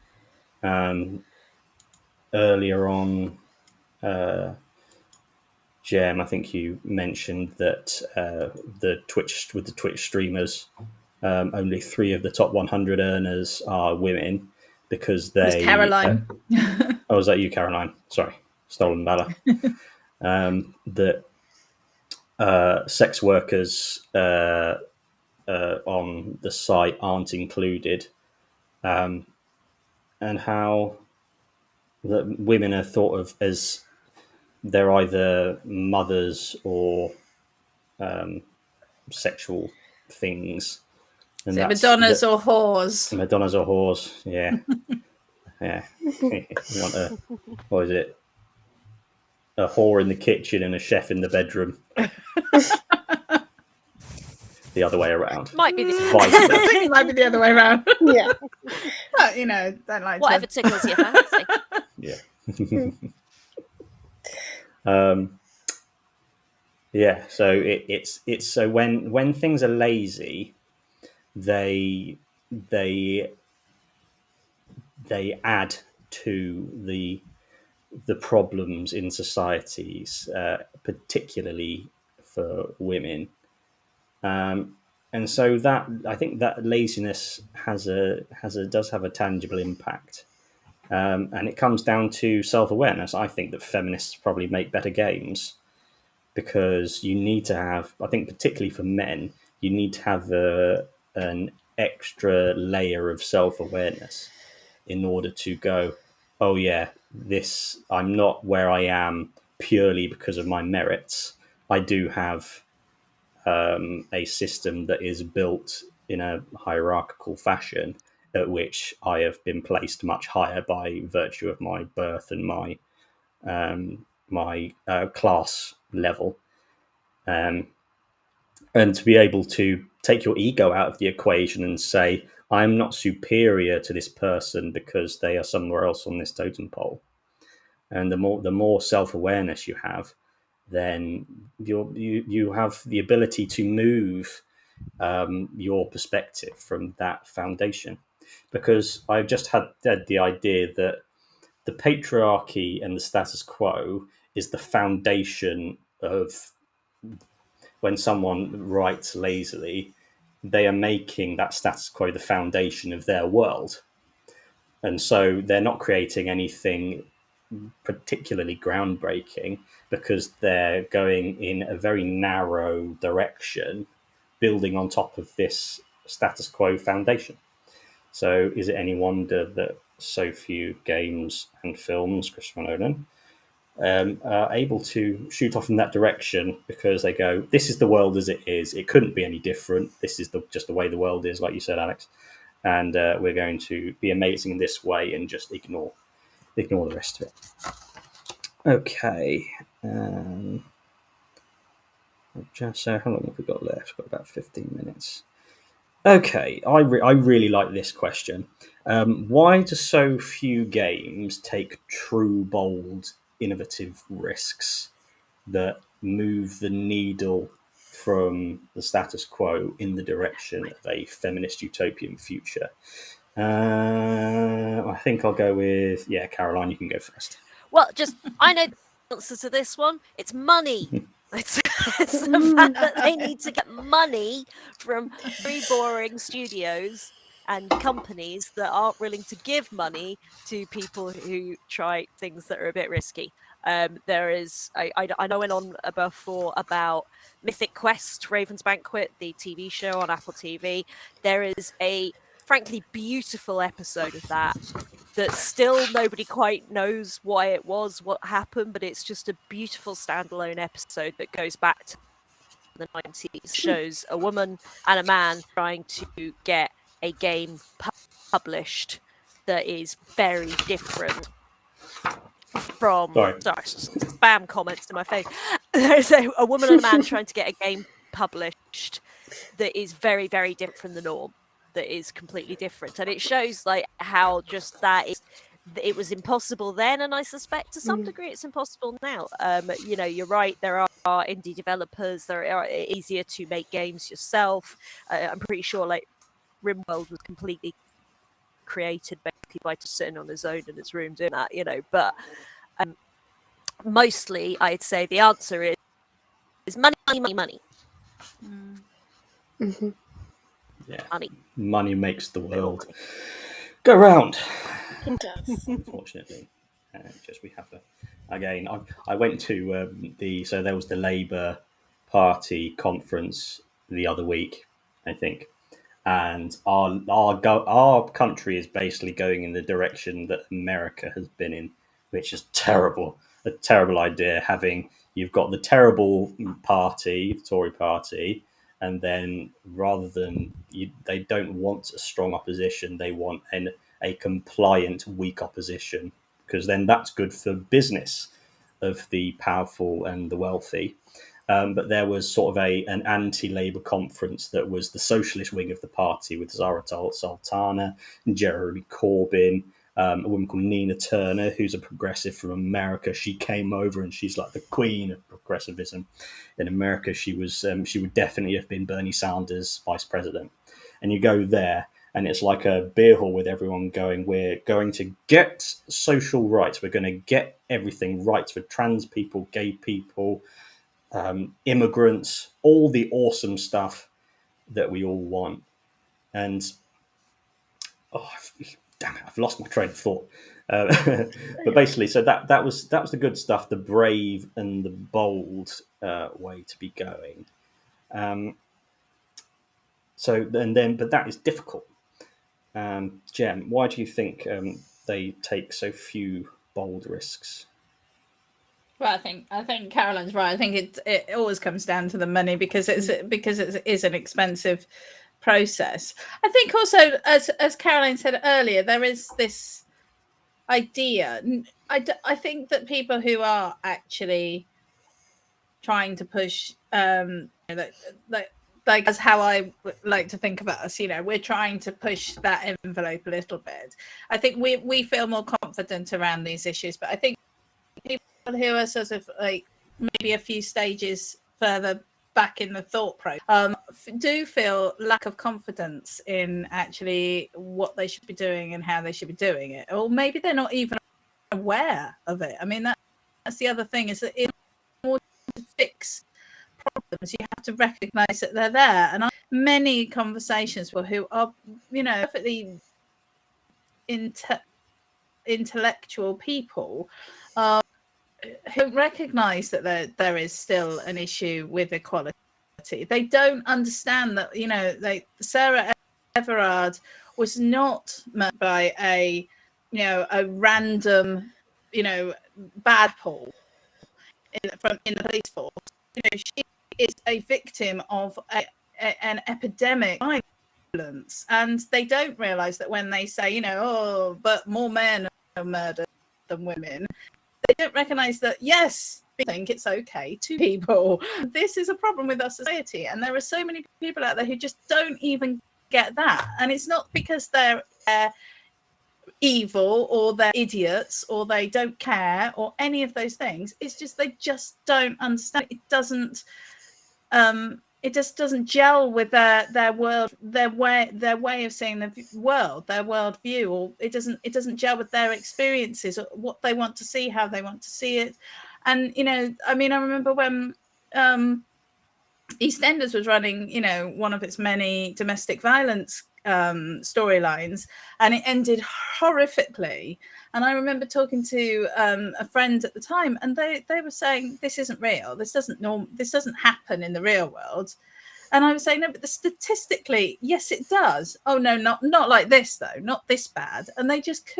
Earlier on, Jem, I think you mentioned that the Twitch streamers, only 3 of the top 100 earners are women because It was they. Caroline. Oh, was that you, Caroline? Sorry, stolen valor. That sex workers on the site aren't included, and how that women are thought of as they're either mothers or sexual things, and So that's Madonnas or whores. Madonnas or whores. Yeah, yeah. You want what is it? A whore in the kitchen and a chef in the bedroom. The other way around. Might be the I think it might be the other way around. Yeah. But, you know, don't like whatever tickles your fancy. Yeah. Yeah. So it's so when things are lazy, they add to the problems in societies, particularly for women. And so that I think that laziness does have a tangible impact, and it comes down to self-awareness. I think that feminists probably make better games because you need to have, I think particularly for men, you need to have an extra layer of self-awareness in order to go, oh yeah, this, I'm not where I am purely because of my merits. I do have a system that is built in a hierarchical fashion at which I have been placed much higher by virtue of my birth and my class level. And to be able to take your ego out of the equation and say, I'm not superior to this person because they are somewhere else on this totem pole. And the more self-awareness you have, then you have the ability to move your perspective from that foundation. Because I've just had the idea that the patriarchy and the status quo is the foundation of when someone writes lazily, they are making that status quo the foundation of their world. And so they're not creating anything particularly groundbreaking because they're going in a very narrow direction, building on top of this status quo foundation. So is it any wonder that so few games and films, Christopher Nolan, are able to shoot off in that direction because they go, this is the world as it is. It couldn't be any different. This is just the way the world is, like you said, Alex. And we're going to be amazing in this way and just ignore the rest of it. Okay. So how long have we got left? We've got about 15 minutes. Okay, I really like this question. Why do so few games take true, bold, innovative risks that move the needle from the status quo in the direction of a feminist utopian future? I think I'll go with, Caroline, you can go first. Well, I know the answer to this one. It's money. It's the fact that they need to get money from very boring studios and companies that aren't willing to give money to people who try things that are a bit risky. There is, I know I went on before about Mythic Quest, Raven's Banquet, the TV show on Apple TV. There is a frankly beautiful episode of that still nobody quite knows why it was, what happened, but it's just a beautiful standalone episode that goes back to the 90s. Shows a woman and a man trying to get a game published that is very different from sorry, spam comments in my face. there's a woman and a man trying to get a game published that is very, very different from the norm, that is completely different. And it shows like how just that is, it was impossible then, and I suspect to some degree it's impossible now. You know, you're right, there are indie developers, there are easier to make games yourself. I'm pretty sure like RimWorld was completely created basically by just sitting on his own in his room doing that, you know. But mostly I'd say the answer is money, money, money. Mm-hmm. Yeah, Money. money makes the world go round. It does. Unfortunately, just we have again. I went to so there was the Labour Party conference the other week, I think, and our country is basically going in the direction that America has been in, which is terrible. A terrible idea. You've got the terrible party, the Tory party, and then rather than they don't want a strong opposition, they want a compliant, weak opposition, because then that's good for business of the powerful and the wealthy. But there was sort of an anti-Labour conference that was the socialist wing of the party with Zara Sultana, Jeremy Corbyn, a woman called Nina Turner, who's a progressive from America. She came over and she's like the queen of progressivism in America. She would definitely have been Bernie Sanders' vice president. And you go there, and it's like a beer hall with everyone going, we're going to get social rights. We're going to get everything right for trans people, gay people, immigrants, all the awesome stuff that we all want. And damn it, I've lost my train of thought. But basically, so that was the good stuff, the brave and the bold way to be going. But that is difficult. Jem, why do you think they take so few bold risks? Well, I think Caroline's right. I think it always comes down to the money because it is an expensive process. I think also, as Caroline said earlier, there is this idea. I think that people who are actually trying to push, like that's how I like to think about us. You know, we're trying to push that envelope a little bit. I think we feel more confident around these issues, but I think people who are sort of like maybe a few stages further back in the thought process do feel lack of confidence in actually what they should be doing and how they should be doing it, or maybe they're not even aware of it. I mean, that's the other thing, is that in order to fix problems, you have to recognize that they're there. And many conversations with who are, you know, perfectly intellectual people who recognize that there is still an issue with equality. They don't understand that, you know, Sarah Everard was not murdered by a random, you know, bad Paul in the police force. You know, she is a victim of an epidemic of violence, and they don't realize that when they say, you know, oh, but more men are murdered than women, they don't recognize that, yes, we think it's okay to people. This is a problem with our society, and there are so many people out there who just don't even get that. And it's not because they're evil or they're idiots or they don't care or any of those things. It's just they just don't understand. It just doesn't gel with their world, their way of seeing the world, their worldview, or it doesn't gel with their experiences, or what they want to see, how they want to see it. And, you know, I mean, I remember when EastEnders was running, you know, one of its many domestic violence storylines, and it ended horrifically. And I remember talking to a friend at the time, and they were saying, this isn't real, this doesn't happen in the real world. And I was saying, no, but statistically, yes, it does. Oh no, not like this though, not this bad. And they just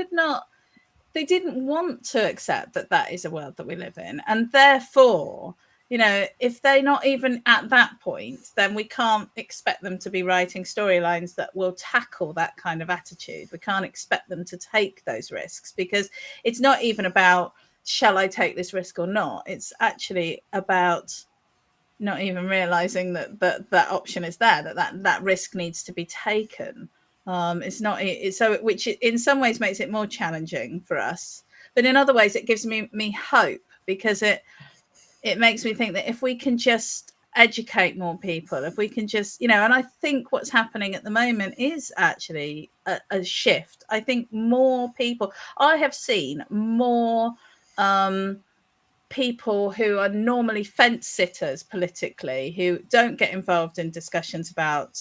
they didn't want to accept that is a world that we live in. And therefore, you know, if they're not even at that point, then we can't expect them to be writing storylines that will tackle that kind of attitude. We can't expect them to take those risks, because it's not even about shall I take this risk or not? It's actually about not even realizing that option is there, that risk needs to be taken. It's not so, which in some ways makes it more challenging for us, but in other ways it gives me hope, because it makes me think that if we can just educate more people, if we can just, and I think what's happening at the moment is actually a shift. I think more people, I have seen more people who are normally fence sitters politically, who don't get involved in discussions about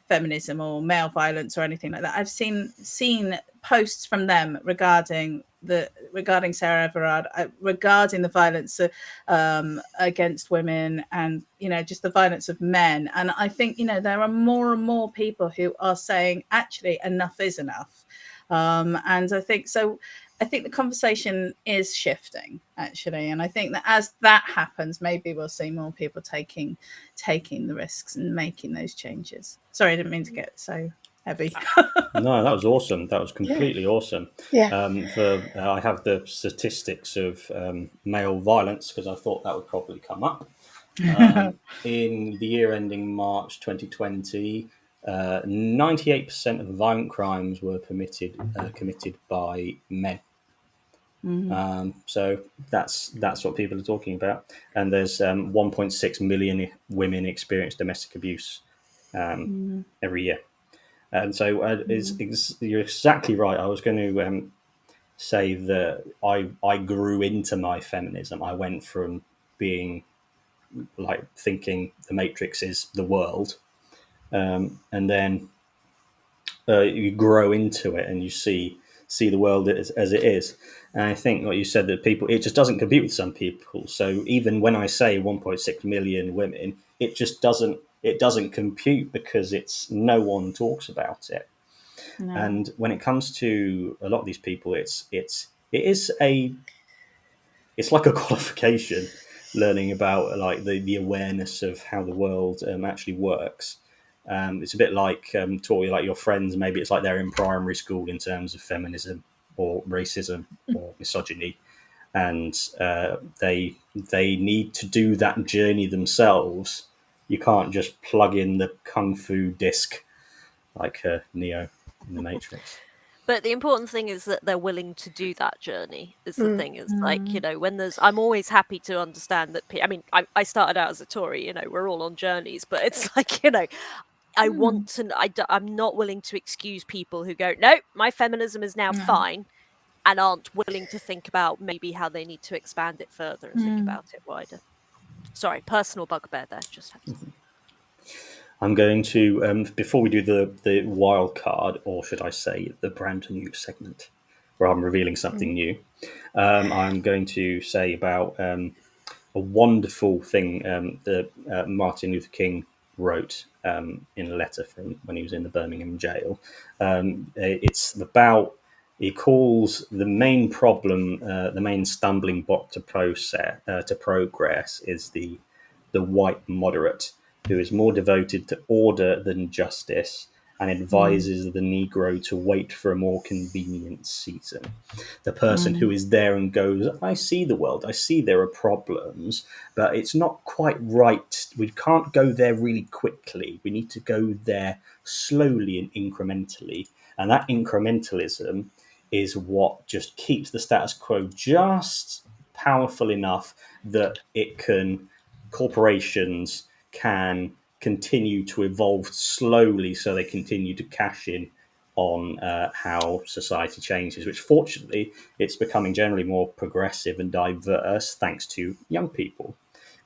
feminism or male violence or anything like that. I've seen posts from them regarding Sarah Everard, regarding the violence against women, and just the violence of men. And I think there are more and more people who are saying actually enough is enough. And I think so. I think the conversation is shifting, actually, and I think that as that happens, maybe we'll see more people taking the risks and making those changes. Sorry, I didn't mean to get so heavy. No, that was awesome. That was completely awesome. Yeah. I have the statistics of male violence, because I thought that would probably come up. In the year ending March 2020, 98% of violent crimes were committed by men. So that's what people are talking about. And there's 1.6 million women experience domestic abuse every year. And so you're exactly right. I was going to say that I grew into my feminism. I went from being like thinking the Matrix is the world, and then you grow into it and you see the world as it is. And I think what you said, that it just doesn't compute with some people. So even when I say 1.6 million women, it just doesn't compute, because no one talks about it. No. And when it comes to a lot of these people, it's like a qualification, learning about like the awareness of how the world actually works. It's a bit like talking like your friends. Maybe it's like they're in primary school in terms of feminism or racism or misogyny, and they need to do that journey themselves. You can't just plug in the kung fu disc like Neo in the Matrix. But the important thing is that they're willing to do that journey. Is the thing is like, when I'm always happy to understand that. I started out as a Tory. We're all on journeys, but it's like, I want to. I'm not willing to excuse people who go, no, my feminism is now fine, and aren't willing to think about maybe how they need to expand it further and think about it wider. Sorry, personal bugbear there. Just had to. I'm going to, before we do the wild card, or should I say the brand new segment, where I'm revealing something new, I'm going to say about a wonderful thing that Martin Luther King wrote in a letter from when he was in the Birmingham jail. It's about, he calls the main problem, the main stumbling block to progress is the white moderate, who is more devoted to order than justice and advises the Negro to wait for a more convenient season. The person who is there and goes, I see the world, I see there are problems, but it's not quite right. We can't go there really quickly. We need to go there slowly and incrementally. And that incrementalism is what just keeps the status quo just powerful enough that corporations can continue to evolve slowly, so they continue to cash in on how society changes, which fortunately it's becoming generally more progressive and diverse thanks to young people,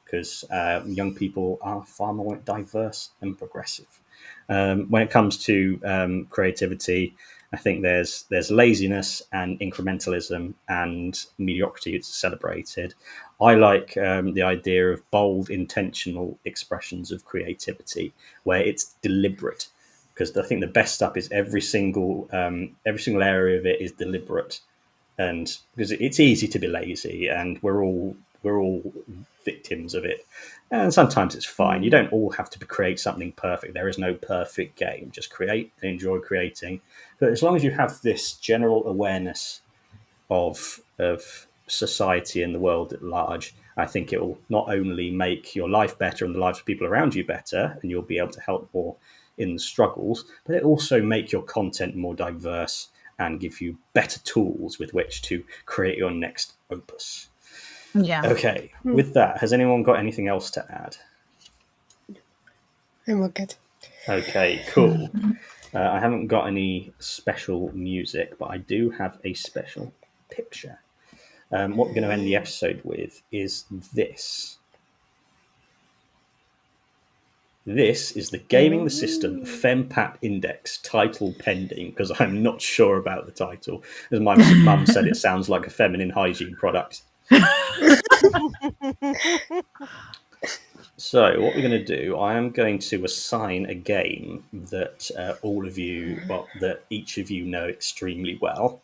because young people are far more diverse and progressive. When it comes to creativity, I think there's laziness and incrementalism and mediocrity that's celebrated. I like the idea of bold, intentional expressions of creativity where it's deliberate, because I think the best stuff is every single area of it is deliberate, and because it's easy to be lazy, and we're all victims of it, and sometimes it's fine. You don't all have to create something perfect. There is no perfect game. Just create and enjoy creating. But as long as you have this general awareness of society and the world at large. I think it will not only make your life better and the lives of people around you better, and you'll be able to help more in the struggles, but it also make your content more diverse and give you better tools with which to create your next opus. Yeah. Okay, with that, has anyone got anything else to add? And we're good. Okay, cool. I haven't got any special music, but I do have a special picture. What we're going to end the episode with is this. This is the Gaming the System FemPat Index title pending, because I'm not sure about the title. As my mum said, it sounds like a feminine hygiene product. So what we're going to do, I am going to assign a game that that each of you know extremely well,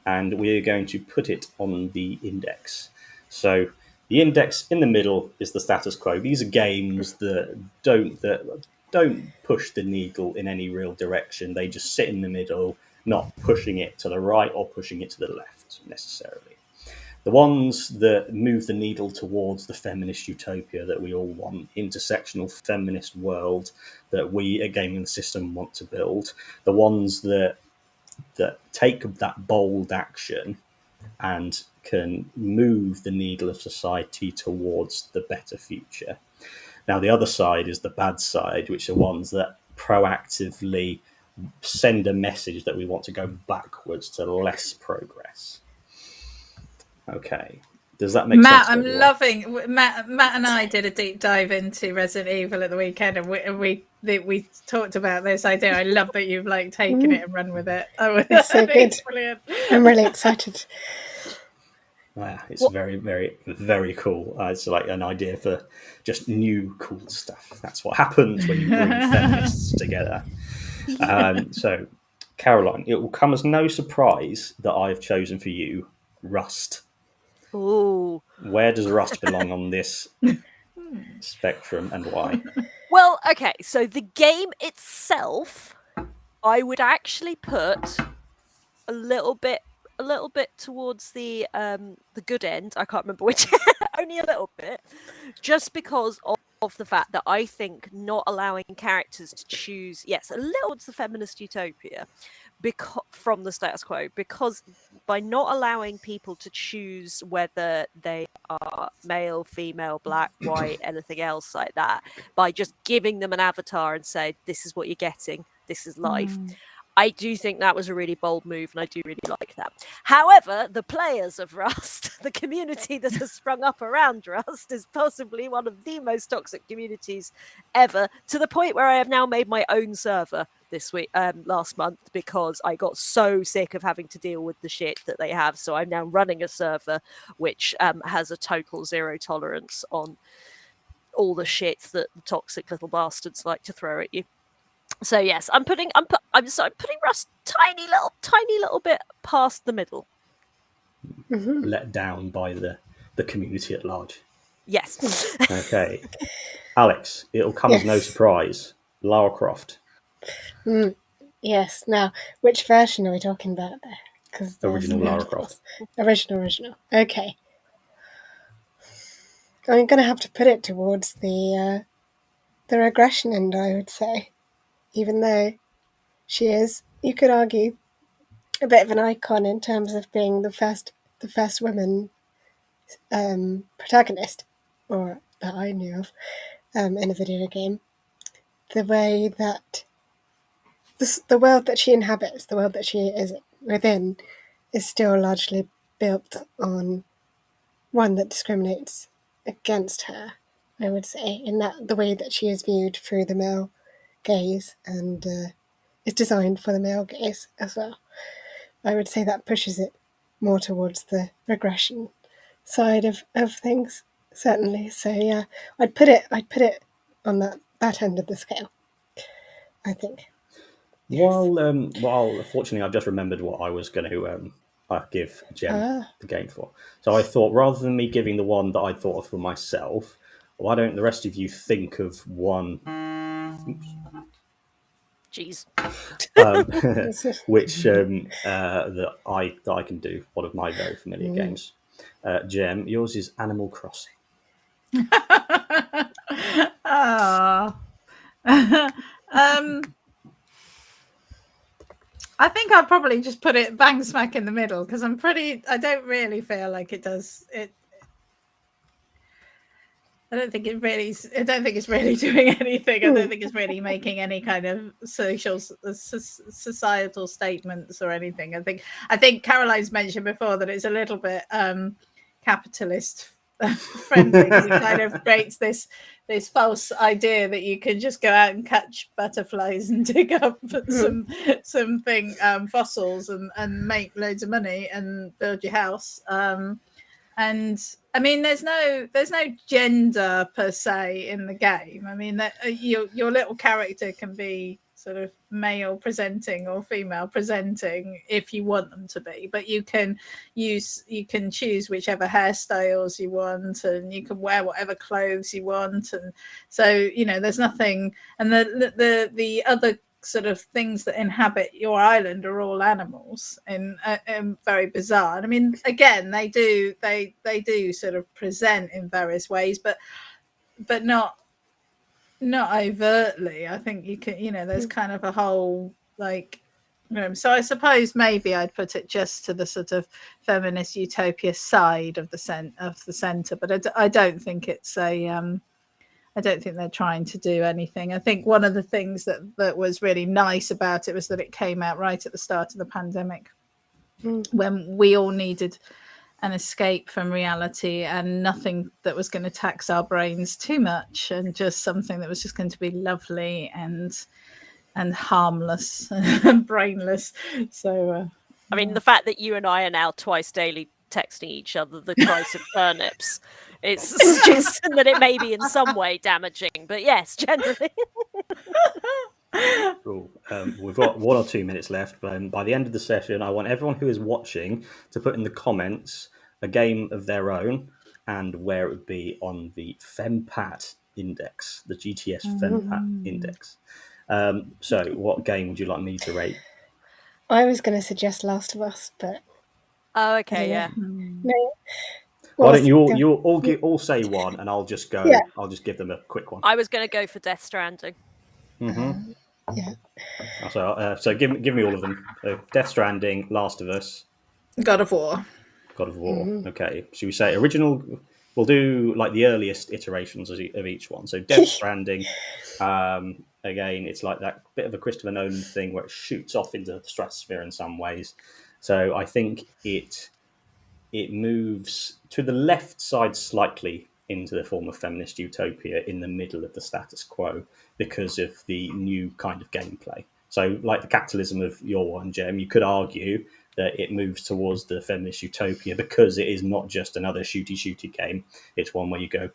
and we're going to put it on the index. So the index in the middle is the status quo. These are games that don't push the needle in any real direction. They just sit in the middle, not pushing it to the right or pushing it to the left necessarily. The ones that move the needle towards the feminist utopia that we all want, intersectional feminist world that we at Gaming the System want to build, the ones that take that bold action and can move the needle of society towards the better future. Now, the other side is the bad side, which are ones that proactively send a message that we want to go backwards to less progress. Okay. Does that make Matt, sense? I'm loving Matt and I did a deep dive into Resident Evil at the weekend, and we talked about this idea. I love that you've taken it and run with it. It's so good. It's brilliant. I'm really excited. Yeah, it's very, very, very cool. It's like an idea for just new cool stuff. That's what happens when you bring feminists together. So, Caroline, it will come as no surprise that I've chosen for you Rust. Ooh. Where does Rust belong on this spectrum, and why? Well, okay, so the game itself, I would actually put a little bit towards the good end. I can't remember which, only a little bit, just because of the fact that I think not allowing characters to choose, yes, a little towards the feminist utopia, from the status quo, because by not allowing people to choose whether they are male, female, black, white, anything else like that, by just giving them an avatar and say, this is what you're getting, this is life. I do think that was a really bold move, and I do really like that. However, the players of Rust, the community that has sprung up around Rust, is possibly one of the most toxic communities ever, to the point where I have now made my own server last month, because I got so sick of having to deal with the shit that they have. So I'm now running a server which has a total zero tolerance on all the shit that the toxic little bastards like to throw at you. So yes, I'm putting Rust tiny little bit past the middle. Let down by the community at large. Yes. Okay. Alex, it'll come as no surprise. Lara Croft. Yes. Now, which version are we talking about there? Because Original Lara Croft. Original. Okay. I'm going to have to put it towards the regression end, I would say. Even though she is, you could argue, a bit of an icon in terms of being the first woman protagonist, or that I knew of, in a video game. The way that the world that she inhabits, the world that she is within, is still largely built on one that discriminates against her, I would say, in that the way that she is viewed through the male gaze, and is designed for the male gaze as well. I would say that pushes it more towards the regression side of things, certainly. So yeah, I'd put it on that end of the scale, I think. Yes. Well, fortunately, I've just remembered what I was going to give Jem the game for. So I thought, rather than me giving the one that I thought of for myself, why don't the rest of you think of one? Jeez. Which that I can do, one of my very familiar games. Jem, yours is Animal Crossing. I think I'd probably just put it bang smack in the middle because I don't really feel like it does it. I don't think it's really doing anything. I don't think it's really making any kind of societal statements or anything. I think Caroline's mentioned before that it's a little bit capitalist friendly. It kind of creates this false idea that you can just go out and catch butterflies and dig up something fossils and make loads of money and build your house. And I mean, there's no gender per se in the game. I mean, that your little character can be sort of male presenting or female presenting if you want them to be, but you can choose whichever hairstyles you want, and you can wear whatever clothes you want, and so there's nothing. And the other sort of things that inhabit your island are all animals, and very bizarre. And I mean, again, they do sort of present in various ways, but not overtly. I think you can, there's kind of a whole so I suppose maybe I'd put it just to the sort of feminist utopia side of the center, but I don't think it's I don't think they're trying to do anything. I think one of the things that was really nice about it was that it came out right at the start of the pandemic, when we all needed an escape from reality and nothing that was going to tax our brains too much, and just something that was just going to be lovely and harmless and brainless. So, I mean, the fact that you and I are now twice daily texting each other the price of turnips, it's suggesting that it may be in some way damaging. But yes, generally. Cool. We've got 1 or 2 minutes left, but by the end of the session, I want everyone who is watching to put in the comments a game of their own and where it would be on the FemPat index, the GTS FemPat index. So what game would you like me to rate? I was going to suggest Last of Us, but Oh, okay, yeah. no. Why don't you all say one, and I'll just go. Yeah. I'll just give them a quick one. I was going to go for Death Stranding. Yeah. So give me all of them. Death Stranding, Last of Us, God of War. Okay. Should we say original? We'll do like the earliest iterations of each one. So Death Stranding. Again, it's like that bit of a Christopher Nolan thing where it shoots off into the stratosphere in some ways. So I think it moves to the left side slightly into the form of feminist utopia in the middle of the status quo because of the new kind of gameplay. So like the capitalism of your one, Jem, you could argue that it moves towards the feminist utopia because it is not just another shooty game. It's one where you can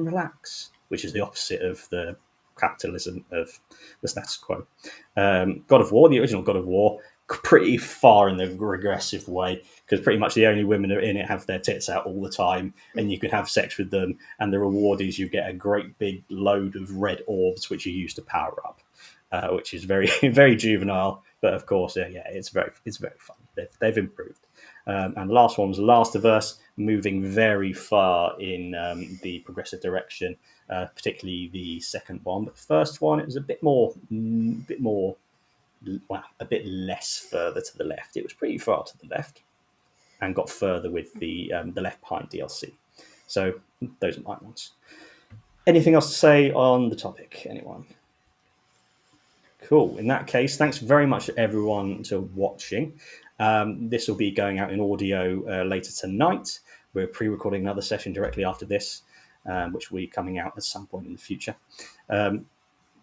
relax, which is the opposite of the capitalism of the status quo. God of War, the original God of War, pretty far in the regressive way, because pretty much the only women in it have their tits out all the time, and you can have sex with them, and the reward is you get a great big load of red orbs which you use to power up, which is very very juvenile, but of course it's very fun. They've improved. And the last one was Last of Us, moving very far in the progressive direction, particularly the second one. But the first one, it was a bit less further to the left. It was pretty far to the left, and got further with the Left Behind DLC. So those are my ones. Anything else to say on the topic, anyone? Cool. In that case, thanks very much to everyone for watching. This will be going out in audio later tonight. We're pre-recording another session directly after this, which will be coming out at some point in the future.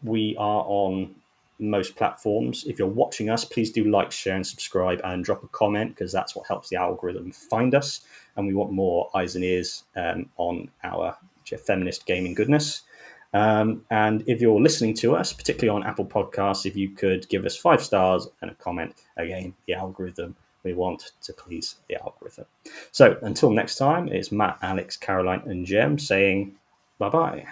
We are on most platforms. If you're watching us, please do like, share, and subscribe, and drop a comment, because that's what helps the algorithm find us. And we want more eyes and ears on our feminist gaming goodness. And if you're listening to us, particularly on Apple Podcasts, if you could give us 5 stars and a comment, again, the algorithm, we want to please the algorithm. So until next time, it's Matt, Alex, Caroline, and Jem saying bye-bye.